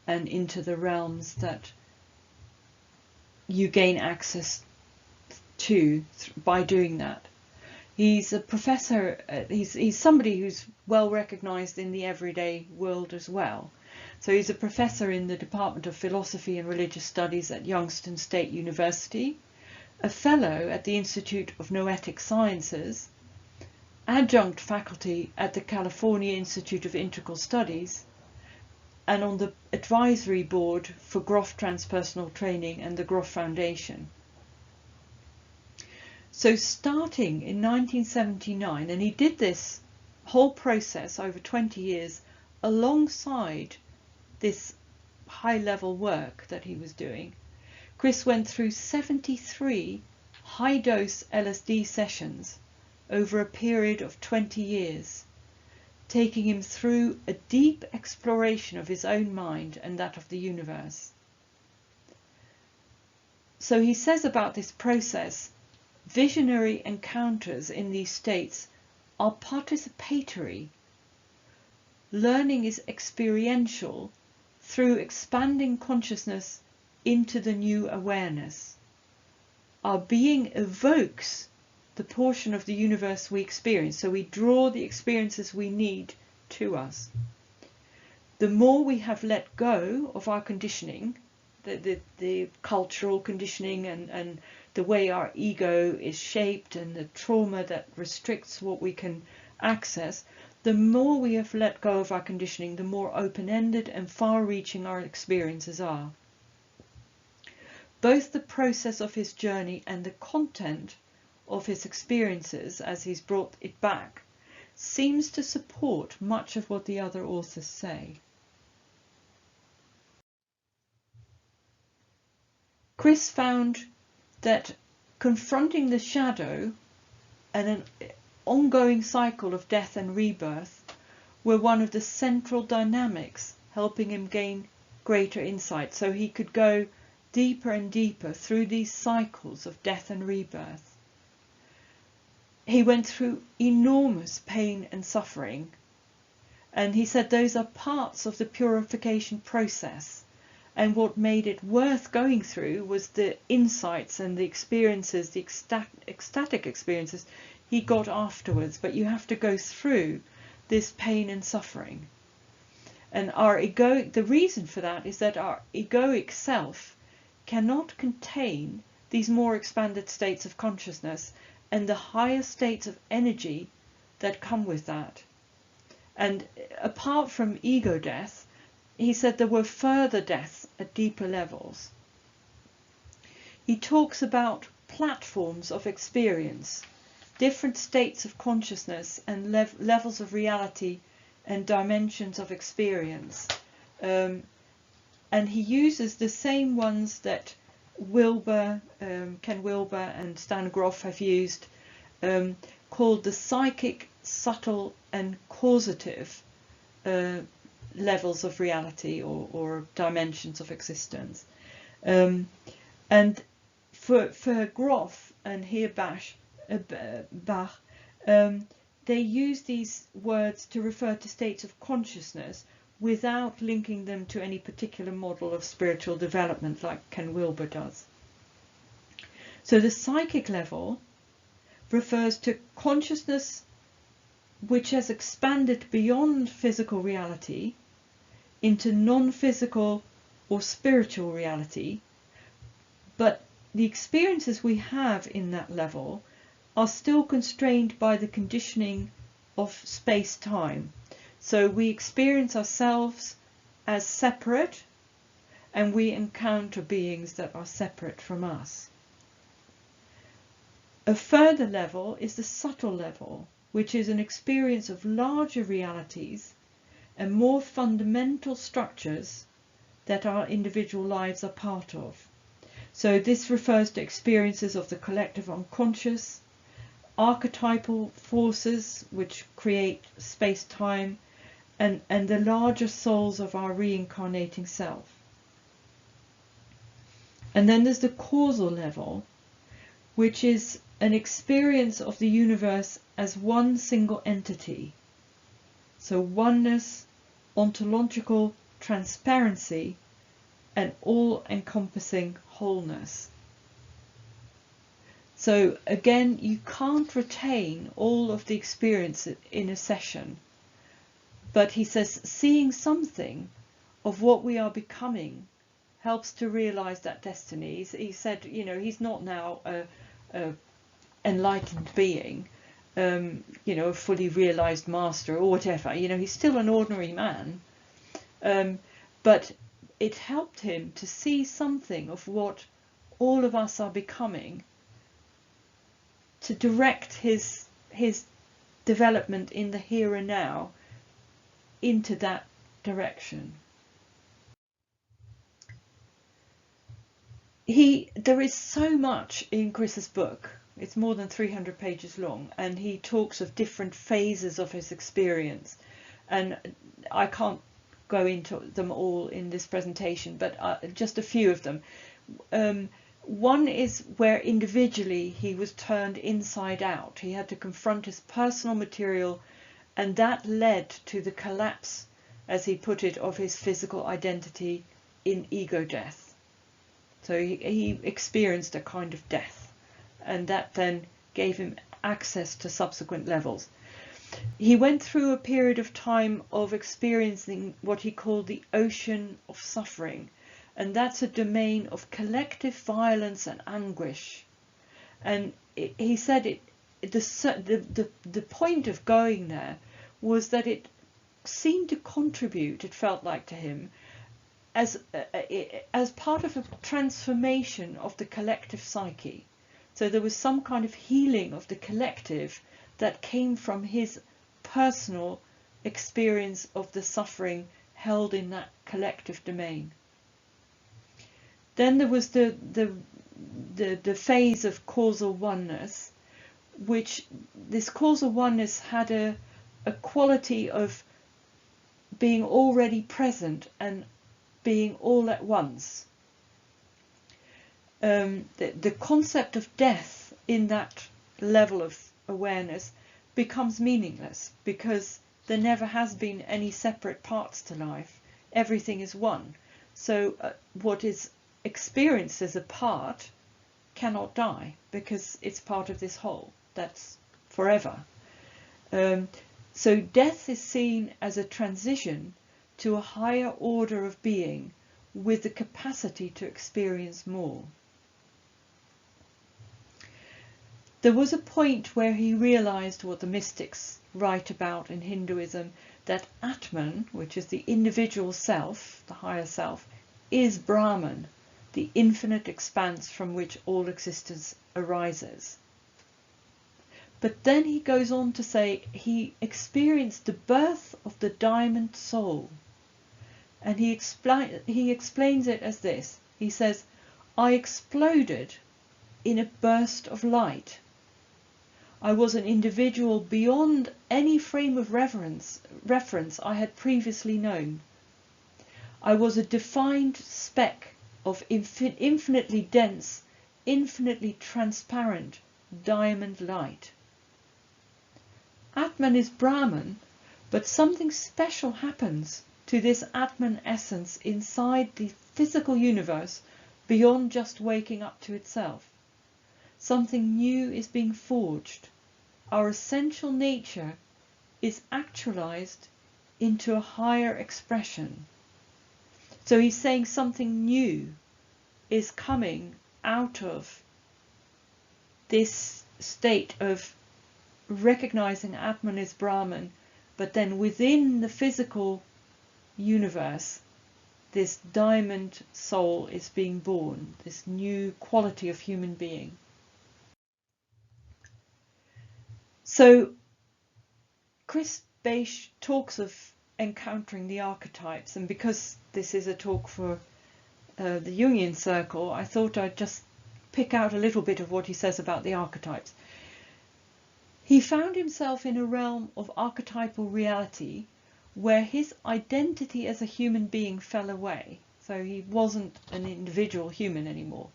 and into the realms that you gain access to by doing that. He's a professor, he's somebody who's well recognized in the everyday world as well. So he's a professor in the Department of Philosophy and Religious Studies at Youngstown State University. a fellow at the Institute of Noetic Sciences, adjunct faculty at the California Institute of Integral Studies, and on the advisory board for Grof Transpersonal Training and the Grof Foundation. So starting in 1979, and he did this whole process over 20 years alongside this high-level work that he was doing, Chris went through 73 high-dose LSD sessions over a period of 20 years, taking him through a deep exploration of his own mind and that of the universe. So he says about this process, visionary encounters in these states are participatory. Learning is experiential through expanding consciousness into the new awareness. Our being evokes the portion of the universe we experience, so we draw the experiences we need to us. The more we have let go of our conditioning, the cultural conditioning and the way our ego is shaped and the trauma that restricts what we can access, the more we have let go of our conditioning, the more open-ended and far-reaching our experiences are. Both the process of his journey and the content of his experiences, as he's brought it back, seems to support much of what the other authors say. Chris found that confronting the shadow and an ongoing cycle of death and rebirth were one of the central dynamics helping him gain greater insight, so he could go deeper and deeper through these cycles of death and rebirth. He went through enormous pain and suffering, and he said those are parts of the purification process, and what made it worth going through was the insights and the experiences, the ecstatic experiences he got afterwards. But you have to go through this pain and suffering. And our ego, the reason for that is that our egoic self cannot contain these more expanded states of consciousness and the higher states of energy that come with that. And apart from ego death, he said there were further deaths at deeper levels. He talks about platforms of experience, different states of consciousness and levels of reality and dimensions of experience. And he uses the same ones that Ken Wilber and Stan Grof have used, called the psychic, subtle and causative levels of reality or dimensions of existence. And for Grof and here Bach, they use these words to refer to states of consciousness without linking them to any particular model of spiritual development like Ken Wilber does. So the psychic level refers to consciousness which has expanded beyond physical reality into non-physical or spiritual reality, but the experiences we have in that level are still constrained by the conditioning of space-time. So we experience ourselves as separate, and we encounter beings that are separate from us. A further level is the subtle level, which is an experience of larger realities and more fundamental structures that our individual lives are part of. So this refers to experiences of the collective unconscious, archetypal forces which create space-time, and the larger souls of our reincarnating self. And then there's the causal level, which is an experience of the universe as one single entity. So oneness, ontological transparency, and all-encompassing wholeness. So again, you can't retain all of the experience in a session, but he says seeing something of what we are becoming helps to realize that destiny. He said, you know, he's not now a enlightened being, you know, a fully realized master or whatever. You know, he's still an ordinary man, but it helped him to see something of what all of us are becoming, to direct his development in the here and now into that direction. There is so much in Chris's book. It's more than 300 pages long, and he talks of different phases of his experience, and I can't go into them all in this presentation, but just a few of them. One is where individually he was turned inside out. He had to confront his personal material, and that led to the collapse, as he put it, of his physical identity in ego death. So he experienced a kind of death, and that then gave him access to subsequent levels. He went through a period of time of experiencing what he called the ocean of suffering, and that's a domain of collective violence and anguish. And he said the point of going there was that it seemed to contribute, it felt like to him, as part of a transformation of the collective psyche. So there was some kind of healing of the collective that came from his personal experience of the suffering held in that collective domain. Then there was the phase of causal oneness, which this causal oneness had a quality of being already present and being all at once. The concept of death in that level of awareness becomes meaningless, because there never has been any separate parts to life. Everything is one. So what is experienced as a part cannot die, because it's part of this whole that's forever. So death is seen as a transition to a higher order of being with the capacity to experience more. There was a point where he realized what the mystics write about in Hinduism, that Atman, which is the individual self, the higher self, is Brahman, the infinite expanse from which all existence arises. But then he goes on to say he experienced the birth of the diamond soul. And he explains it as this. He says, I exploded in a burst of light. I was an individual beyond any frame of reference I had previously known. I was a defined speck of infinitely dense, infinitely transparent diamond light. Atman is Brahman, but something special happens to this Atman essence inside the physical universe beyond just waking up to itself. Something new is being forged. Our essential nature is actualized into a higher expression. So he's saying something new is coming out of this state of recognizing Atman as Brahman, but then within the physical universe, this diamond soul is being born, this new quality of human being. So Chris Bache talks of encountering the archetypes, and because this is a talk for the Jungian Circle, I thought I'd just pick out a little bit of what he says about the archetypes. He found himself in a realm of archetypal reality where his identity as a human being fell away. So he wasn't an individual human anymore.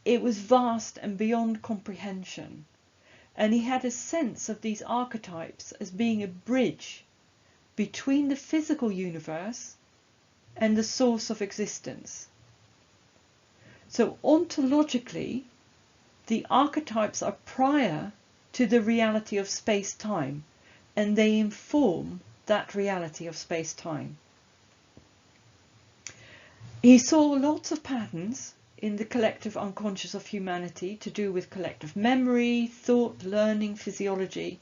It was vast and beyond comprehension. And he had a sense of these archetypes as being a bridge between the physical universe and the source of existence. So ontologically, the archetypes are prior to the reality of space-time, and they inform that reality of space-time. He saw lots of patterns in the collective unconscious of humanity to do with collective memory, thought, learning, physiology.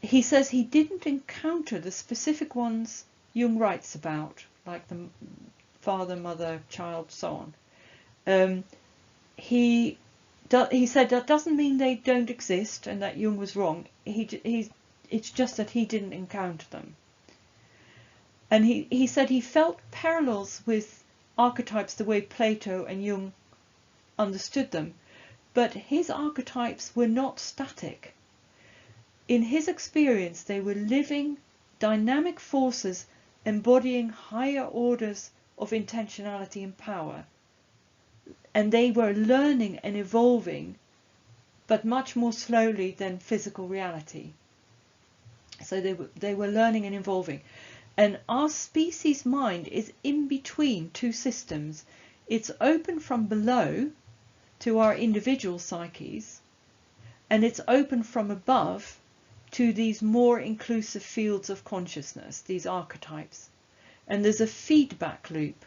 He says he didn't encounter the specific ones Jung writes about, like the father, mother, child, so on. He said that doesn't mean they don't exist and that Jung was wrong. It's just that he didn't encounter them. And he said he felt parallels with archetypes the way Plato and Jung understood them, but his archetypes were not static. In his experience, they were living, dynamic forces embodying higher orders of intentionality and power. And they were learning and evolving, but much more slowly than physical reality. So they were learning and evolving. And our species mind is in between two systems. It's open from below to our individual psyches, and it's open from above to these more inclusive fields of consciousness, these archetypes. And there's a feedback loop.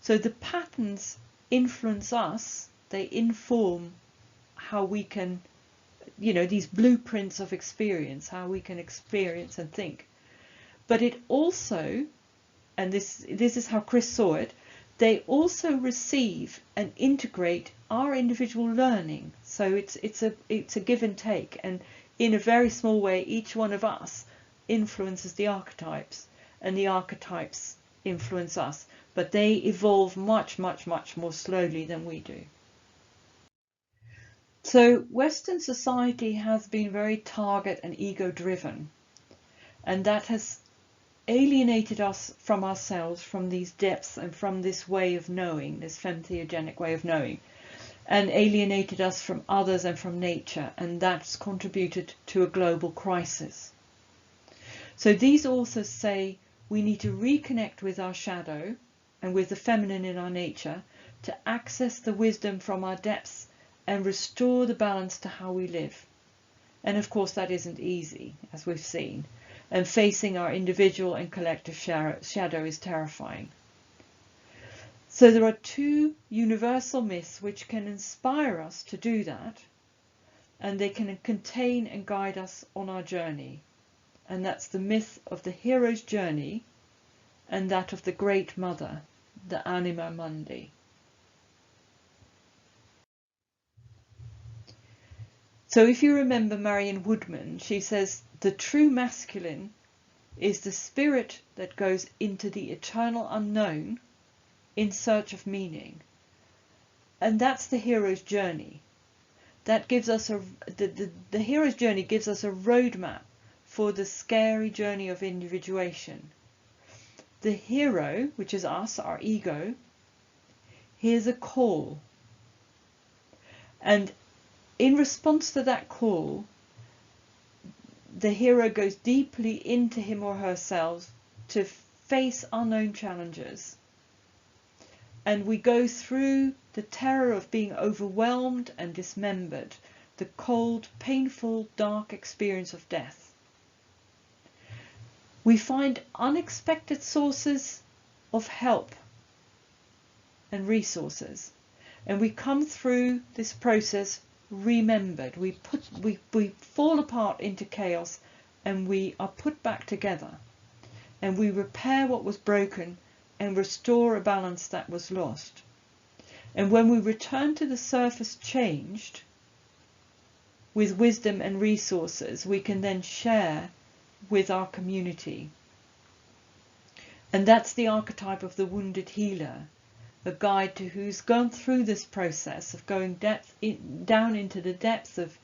So the patterns influence us, they inform how we can, these blueprints of experience, how we can experience and think. But it also, and this is how Chris saw it, they also receive and integrate our individual learning. So it's a give and take, and in a very small way, each one of us influences the archetypes, and the archetypes influence us, but they evolve much, much, much more slowly than we do. So Western society has been very target and ego driven, and that has alienated us from ourselves, from these depths and from this way of knowing, this femtheogenic way of knowing, and alienated us from others and from nature, and that's contributed to a global crisis. So these authors say we need to reconnect with our shadow and with the feminine in our nature to access the wisdom from our depths and restore the balance to how we live. And of course that isn't easy, as we've seen, and facing our individual and collective shadow is terrifying. So there are two universal myths which can inspire us to do that, and they can contain and guide us on our journey. And that's the myth of the hero's journey and that of the Great Mother, the Anima Mundi. So if you remember Marion Woodman, she says the true masculine is the spirit that goes into the eternal unknown in search of meaning. And that's the hero's journey. That gives us the hero's journey gives us a roadmap for the scary journey of individuation. The hero, which is us, our ego, hears a call. And in response to that call, the hero goes deeply into him or herself to face unknown challenges. And we go through the terror of being overwhelmed and dismembered, the cold, painful, dark experience of death. We find unexpected sources of help and resources, and we come through this process remembered. We fall apart into chaos, and we are put back together, and we repair what was broken and restore a balance that was lost. And when we return to the surface changed, with wisdom and resources, we can then share with our community. And that's the archetype of the wounded healer, a guide to who's gone through this process of going down into the depths of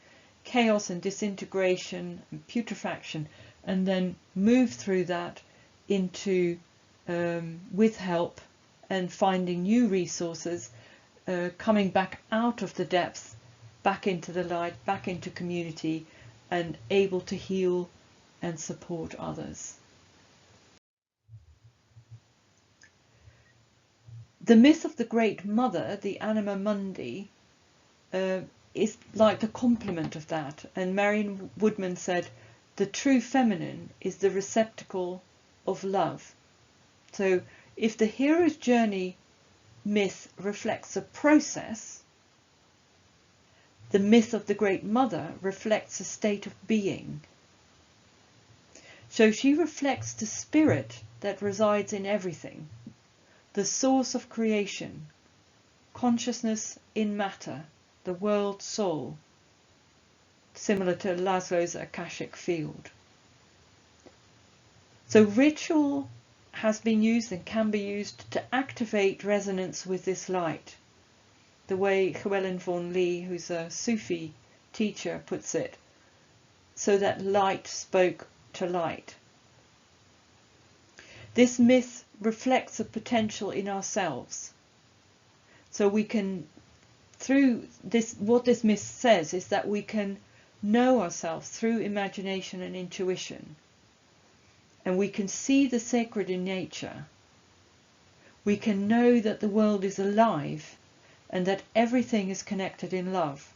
chaos and disintegration and putrefaction, and then move through that into with help and finding new resources, coming back out of the depths, back into the light, back into community, and able to heal and support others. The myth of the Great Mother, the Anima Mundi, is like the complement of that. And Marion Woodman said, the true feminine is the receptacle of love. So if the hero's journey myth reflects a process, the myth of the Great Mother reflects a state of being. So she reflects the spirit that resides in everything, the source of creation, consciousness in matter, the world soul, similar to Laszlo's Akashic field. So ritual has been used and can be used to activate resonance with this light. The way Llewellyn Vaughan Lee, who's a Sufi teacher, puts it, so that light spoke to light. This myth reflects a potential in ourselves. So we can, through this, what this myth says is that we can know ourselves through imagination and intuition. And we can see the sacred in nature. We can know that the world is alive and that everything is connected in love.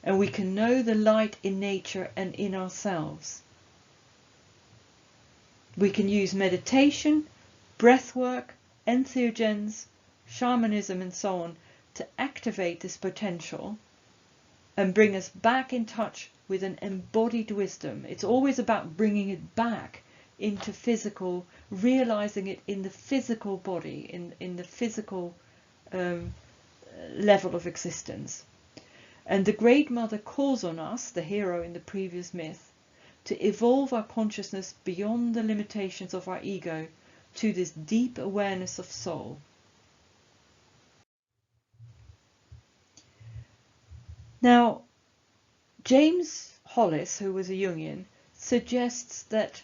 And we can know the light in nature and in ourselves. We can use meditation, breath work, entheogens, shamanism and so on to activate this potential and bring us back in touch with an embodied wisdom. It's always about bringing it back into physical, realizing it in the physical body, in the physical level of existence. And the Great Mother calls on us, the hero in the previous myth, to evolve our consciousness beyond the limitations of our ego to this deep awareness of soul. Now, James Hollis, who was a Jungian, suggests that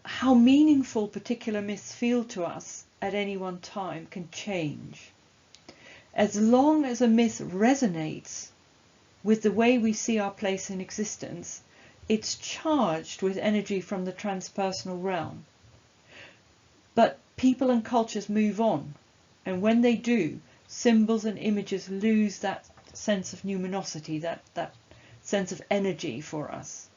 how meaningful particular myths feel to us at any one time can change. As long as a myth resonates with the way we see our place in existence, it's charged with energy from the transpersonal realm. But people and cultures move on, and when they do, symbols and images lose that sense of numinosity, that sense of energy for us.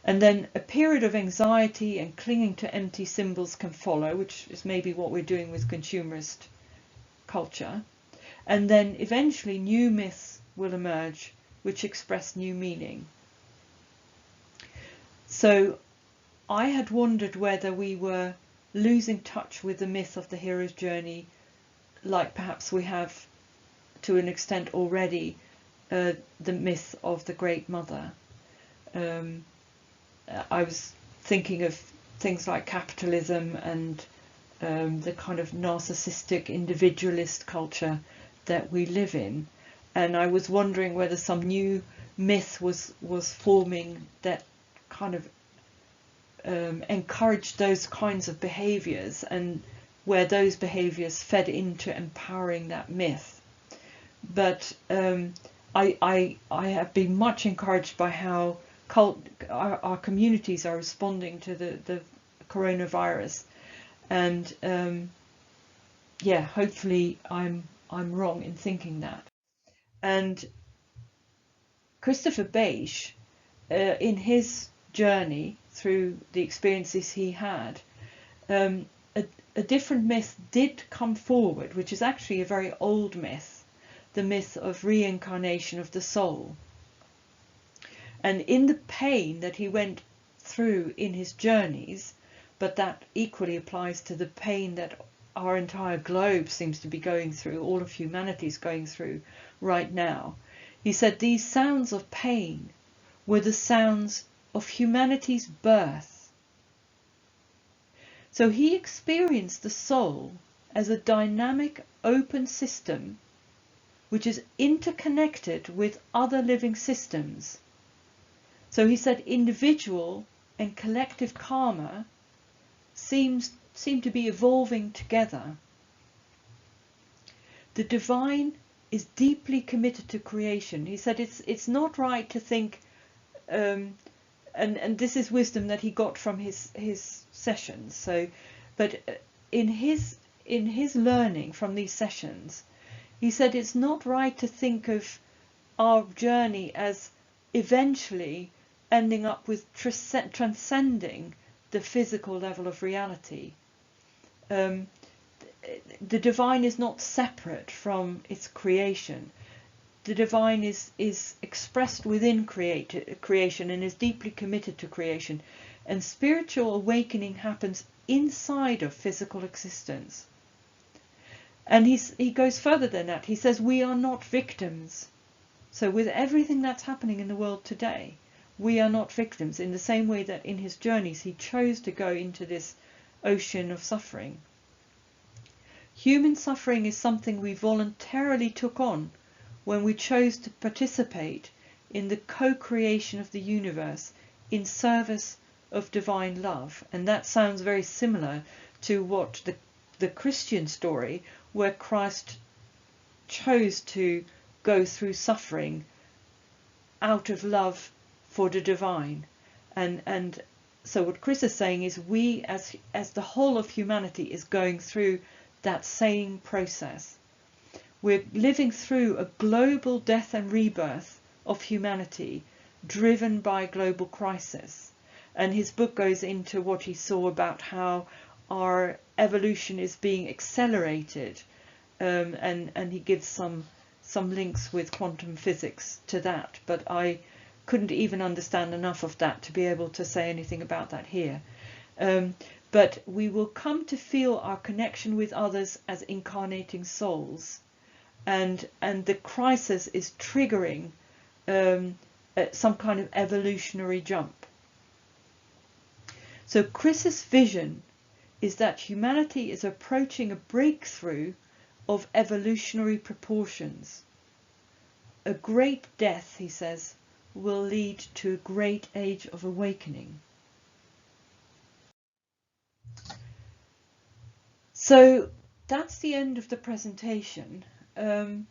And then a period of anxiety and clinging to empty symbols can follow, which is maybe what we're doing with consumerist culture. And then eventually new myths will emerge which express new meaning. So I had wondered whether we were losing touch with the myth of the hero's journey, like perhaps we have to an extent already the myth of the Great Mother. I was thinking of things like capitalism and the kind of narcissistic individualist culture that we live in, and I was wondering whether some new myth was forming that kind of encouraged those kinds of behaviors, and where those behaviors fed into empowering that myth. But I have been much encouraged by how our communities are responding to the coronavirus, and yeah, hopefully I'm wrong in thinking that. And Christopher Bache, in his journey through the experiences he had, a different myth did come forward, which is actually a very old myth, the myth of reincarnation of the soul. And in the pain that he went through in his journeys, but that equally applies to the pain that our entire globe seems to be going through, all of humanity is going through right now. He said these sounds of pain were the sounds of humanity's birth. So he experienced the soul as a dynamic, open system which is interconnected with other living systems. So he said individual and collective karma seem to be evolving together. The divine is deeply committed to creation. He said it's not right to think, and this is wisdom that he got from his sessions. So, but in his learning from these sessions, he said it's not right to think of our journey as eventually ending up with transcending the physical level of reality. The divine is not separate from its creation. The divine is expressed within creation and is deeply committed to creation. And spiritual awakening happens inside of physical existence. And he goes further than that. He says we are not victims. So with everything that's happening in the world today, we are not victims, in the same way that in his journeys he chose to go into this ocean of suffering. Human suffering is something we voluntarily took on when we chose to participate in the co-creation of the universe in service of divine love. And that sounds very similar to what the Christian story, where Christ chose to go through suffering out of love for the divine. And so what Chris is saying is we as the whole of humanity is going through that same process. We're living through a global death and rebirth of humanity driven by global crisis. And his book goes into what he saw about how our evolution is being accelerated, and he gives some links with quantum physics to that, but I couldn't even understand enough of that to be able to say anything about that here. But we will come to feel our connection with others as incarnating souls, and the crisis is triggering some kind of evolutionary jump. So Chris's vision is that humanity is approaching a breakthrough of evolutionary proportions. A great death, he says, will lead to a great age of awakening. So that's the end of the presentation. On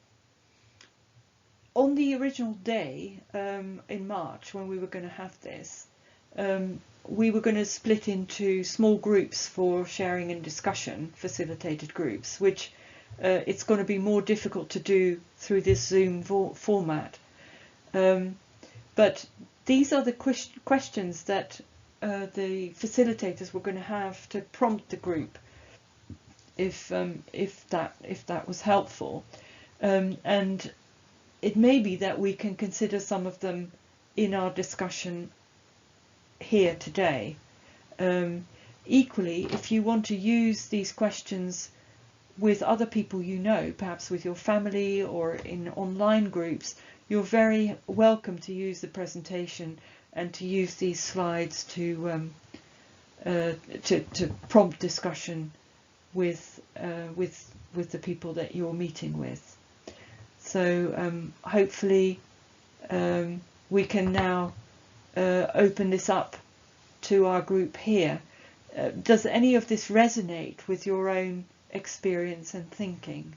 the original day, in March, when we were going to have this, we were going to split into small groups for sharing and discussion, facilitated groups, which it's going to be more difficult to do through this Zoom format. But these are the questions that the facilitators were going to have to prompt the group, if that was helpful. And it may be that we can consider some of them in our discussion here today. Equally, if you want to use these questions with other people you know, perhaps with your family or in online groups, you're very welcome to use the presentation and to use these slides to prompt discussion with the people that you're meeting with. So hopefully we can now open this up to our group here. Does any of this resonate with your own experience and thinking?